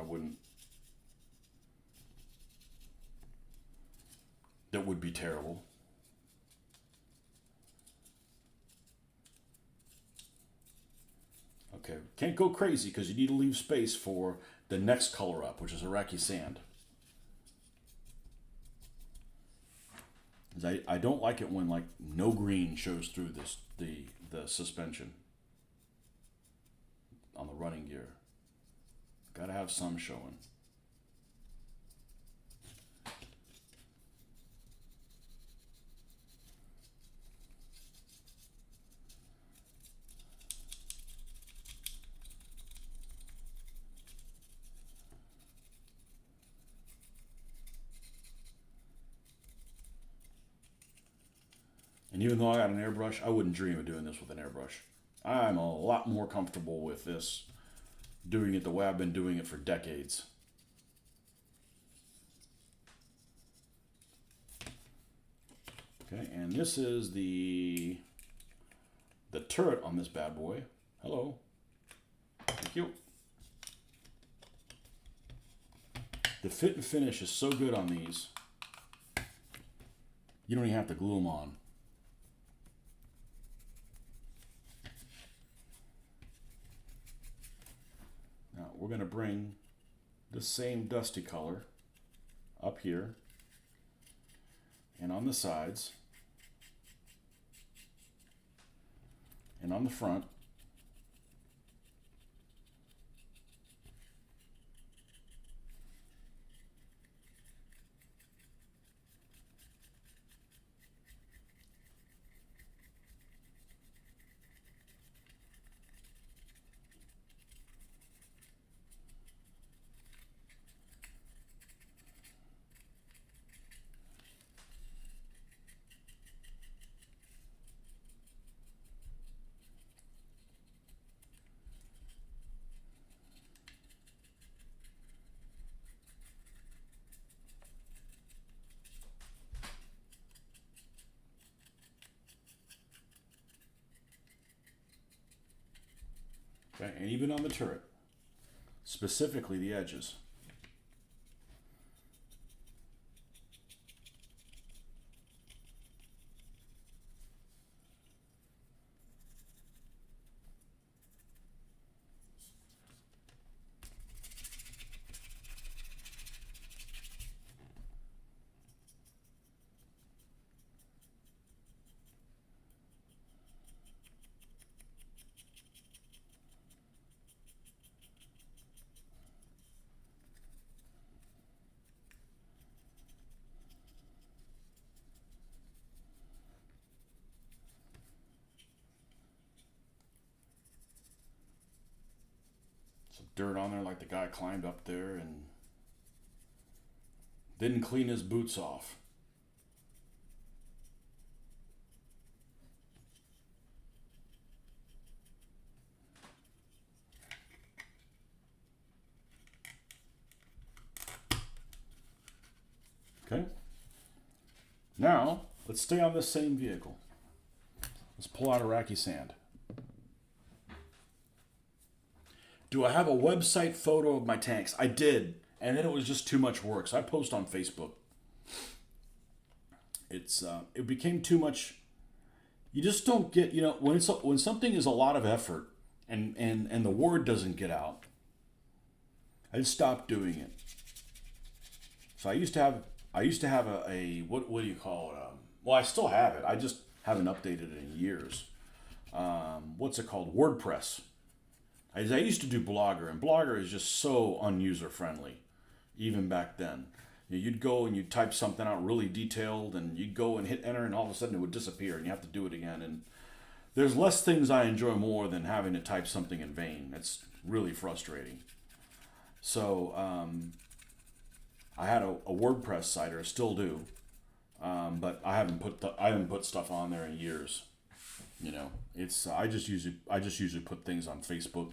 Speaker 1: that would be terrible. Okay, can't go crazy because you need to leave space for the next color up, which is Iraqi sand. I don't like it when like no green shows through the suspension on the running gear. Gotta have some showing. And even though I got an airbrush, I wouldn't dream of doing this with an airbrush. I'm a lot more comfortable with this, doing it the way I've been doing it for decades. Okay, and this is the turret on this bad boy. Hello. Thank you. The fit and finish is so good on these, you don't even have to glue them on. Now we're going to bring the same dusty color up here and on the sides and on the front. Okay, and even on the turret, specifically the edges. Some dirt on there like the guy climbed up there and didn't clean his boots off. Okay. Now, let's stay on this same vehicle. Let's pull out Iraqi sand. Do I have a website photo of my tanks? I did, and then it was just too much work, so I post on Facebook. It became too much. You just don't get, when something is a lot of effort and the word doesn't get out, I just stopped doing it. So I used to have a what do you call it? Well, I still have it. I just haven't updated it in years. What's it called? WordPress. I used to do Blogger, and Blogger is just so unuser friendly, even back then. You'd go and you'd type something out really detailed, and you'd go and hit enter, and all of a sudden it would disappear, and you have to do it again. And there's less things I enjoy more than having to type something in vain. It's really frustrating. So I had a WordPress site, or still do, but I haven't put stuff on there in years. I just usually put things on Facebook,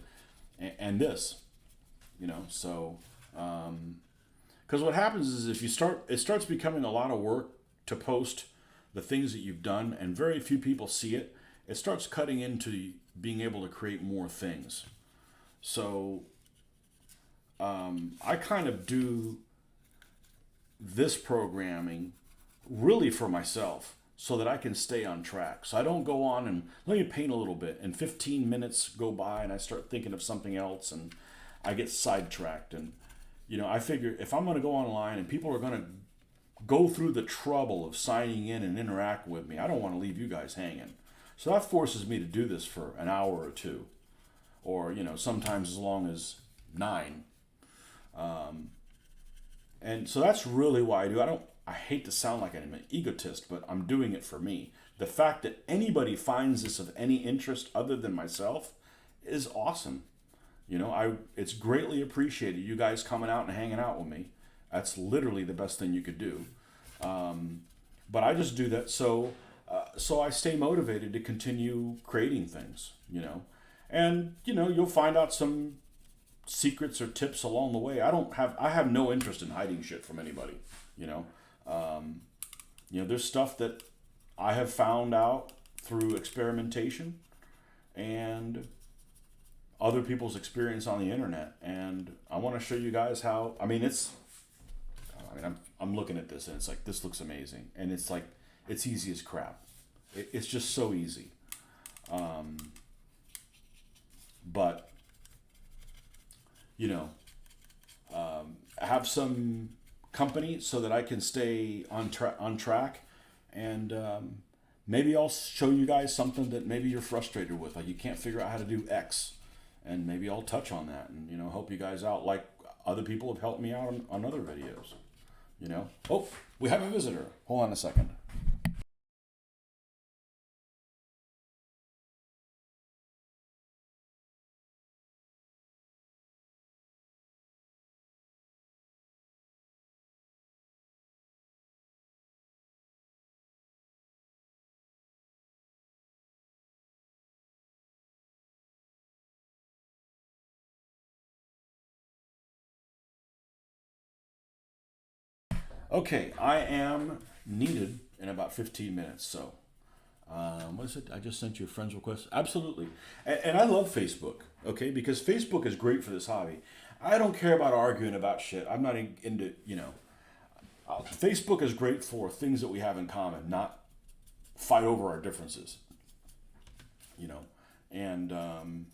Speaker 1: and this, so because what happens is if it starts becoming a lot of work to post the things that you've done, and very few people see it. It starts cutting into being able to create more things. So I kind of do this programming really for myself, so that I can stay on track. So I don't go on and let me paint a little bit, and 15 minutes go by and I start thinking of something else and I get sidetracked. And I figure if I'm going to go online and people are going to go through the trouble of signing in and interact with me, I don't want to leave you guys hanging. So that forces me to do this for an hour or two, or sometimes as long as 9. And so that's really why I do. I hate to sound like I'm an egotist, but I'm doing it for me. The fact that anybody finds this of any interest other than myself is awesome. It's greatly appreciated. You guys coming out and hanging out with me. That's literally the best thing you could do. But I just do that so so I stay motivated to continue creating things, and you'll find out some secrets or tips along the way. I have no interest in hiding shit from anybody, you know. There's stuff that I have found out through experimentation and other people's experience on the internet, and I want to show you guys how. I'm looking at this and it's like, this looks amazing, and it's like, it's easy as crap. It's just so easy. But have some company so that I can stay on track, and maybe I'll show you guys something that maybe you're frustrated with, like you can't figure out how to do X, and maybe I'll touch on that and help you guys out like other people have helped me out on other videos. Oh, we have a visitor. Hold on a second. Okay, I am needed in about 15 minutes, so what is it? I just sent you a friend's request. Absolutely. And I love Facebook, okay, because Facebook is great for this hobby. I don't care about arguing about shit. I'm not into, Facebook is great for things that we have in common, not fight over our differences, and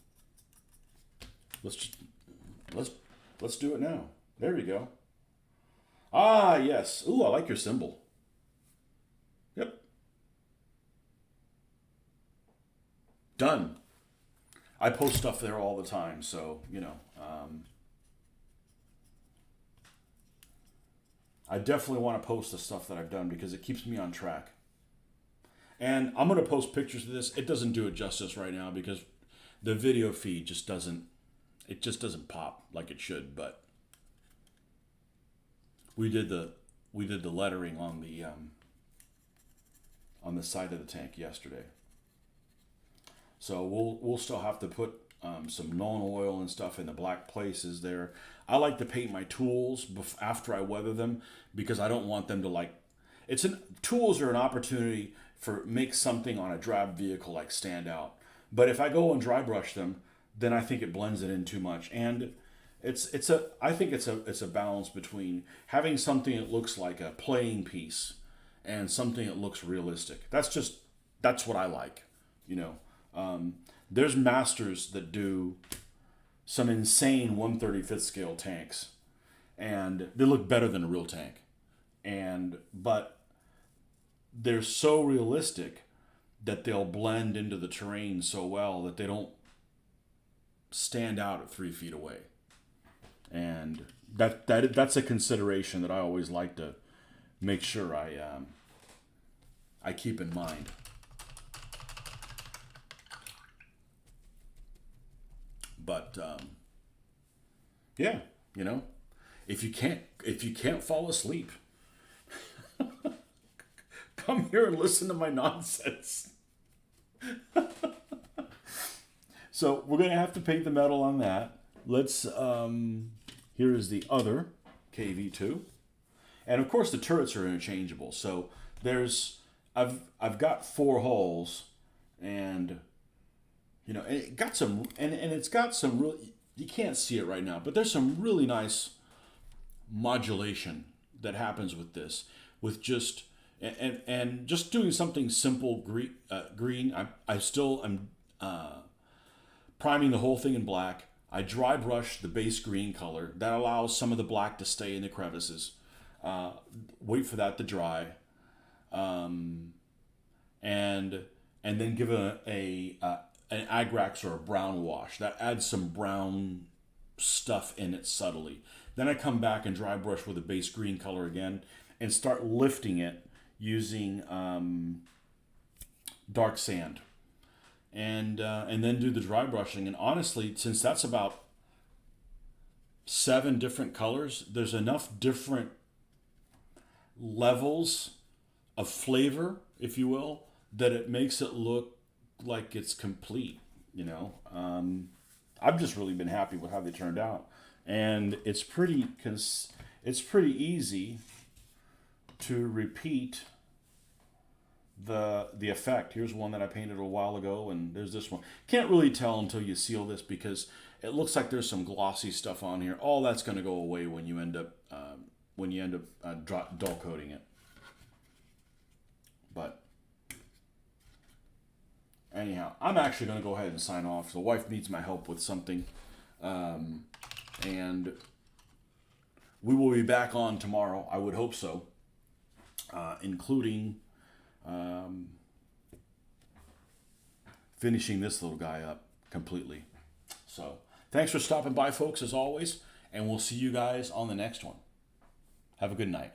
Speaker 1: let's let's do it now. There we go. Ah, yes. Ooh, I like your symbol. Yep. Done. I post stuff there all the time, so, I definitely want to post the stuff that I've done because it keeps me on track. And I'm going to post pictures of this. It doesn't do it justice right now because the video feed just doesn't pop like it should, but we did the lettering on the side of the tank yesterday. So we'll still have to put some Nuln oil and stuff in the black places there. I like to paint my tools after I weather them because I don't want them to tools are an opportunity for make something on a drab vehicle like stand out. But if I go and dry brush them, then I think it blends it in too much. And I think it's a balance between having something that looks like a playing piece and something that looks realistic. That's what I like, There's masters that do some insane 1/35th scale tanks, and they look better than a real tank. But they're so realistic that they'll blend into the terrain so well that they don't stand out at 3 feet away. And that's a consideration that I always like to make sure I keep in mind. But yeah, if you can't fall asleep, come here and listen to my nonsense. So we're gonna have to paint the metal on that. Let's here is the other KV2, and of course the turrets are interchangeable. So I've got 4 holes, and it got some, and it's got some real, you can't see it right now, but there's some really nice modulation that happens with this, with just and just doing something simple green. I still am priming the whole thing in black. I dry brush the base green color. That allows some of the black to stay in the crevices. Wait for that to dry, and then give it an agrax or a brown wash. That adds some brown stuff in it subtly. Then I come back and dry brush with a base green color again and start lifting it using dark sand. And then do the dry brushing. And honestly, since that's about 7 different colors, there's enough different levels of flavor, if you will, that it makes it look like it's complete. I've just really been happy with how they turned out, and it's pretty easy to repeat the effect. Here's one that I painted a while ago, and there's this one. Can't really tell until you seal this because it looks like there's some glossy stuff on here. All that's going to go away when you end up dull coating it. But anyhow, I'm actually going to go ahead and sign off. The wife needs my help with something, and we will be back on tomorrow. I would hope so, including finishing this little guy up completely. So thanks for stopping by, folks, as always, and we'll see you guys on the next one. Have a good night.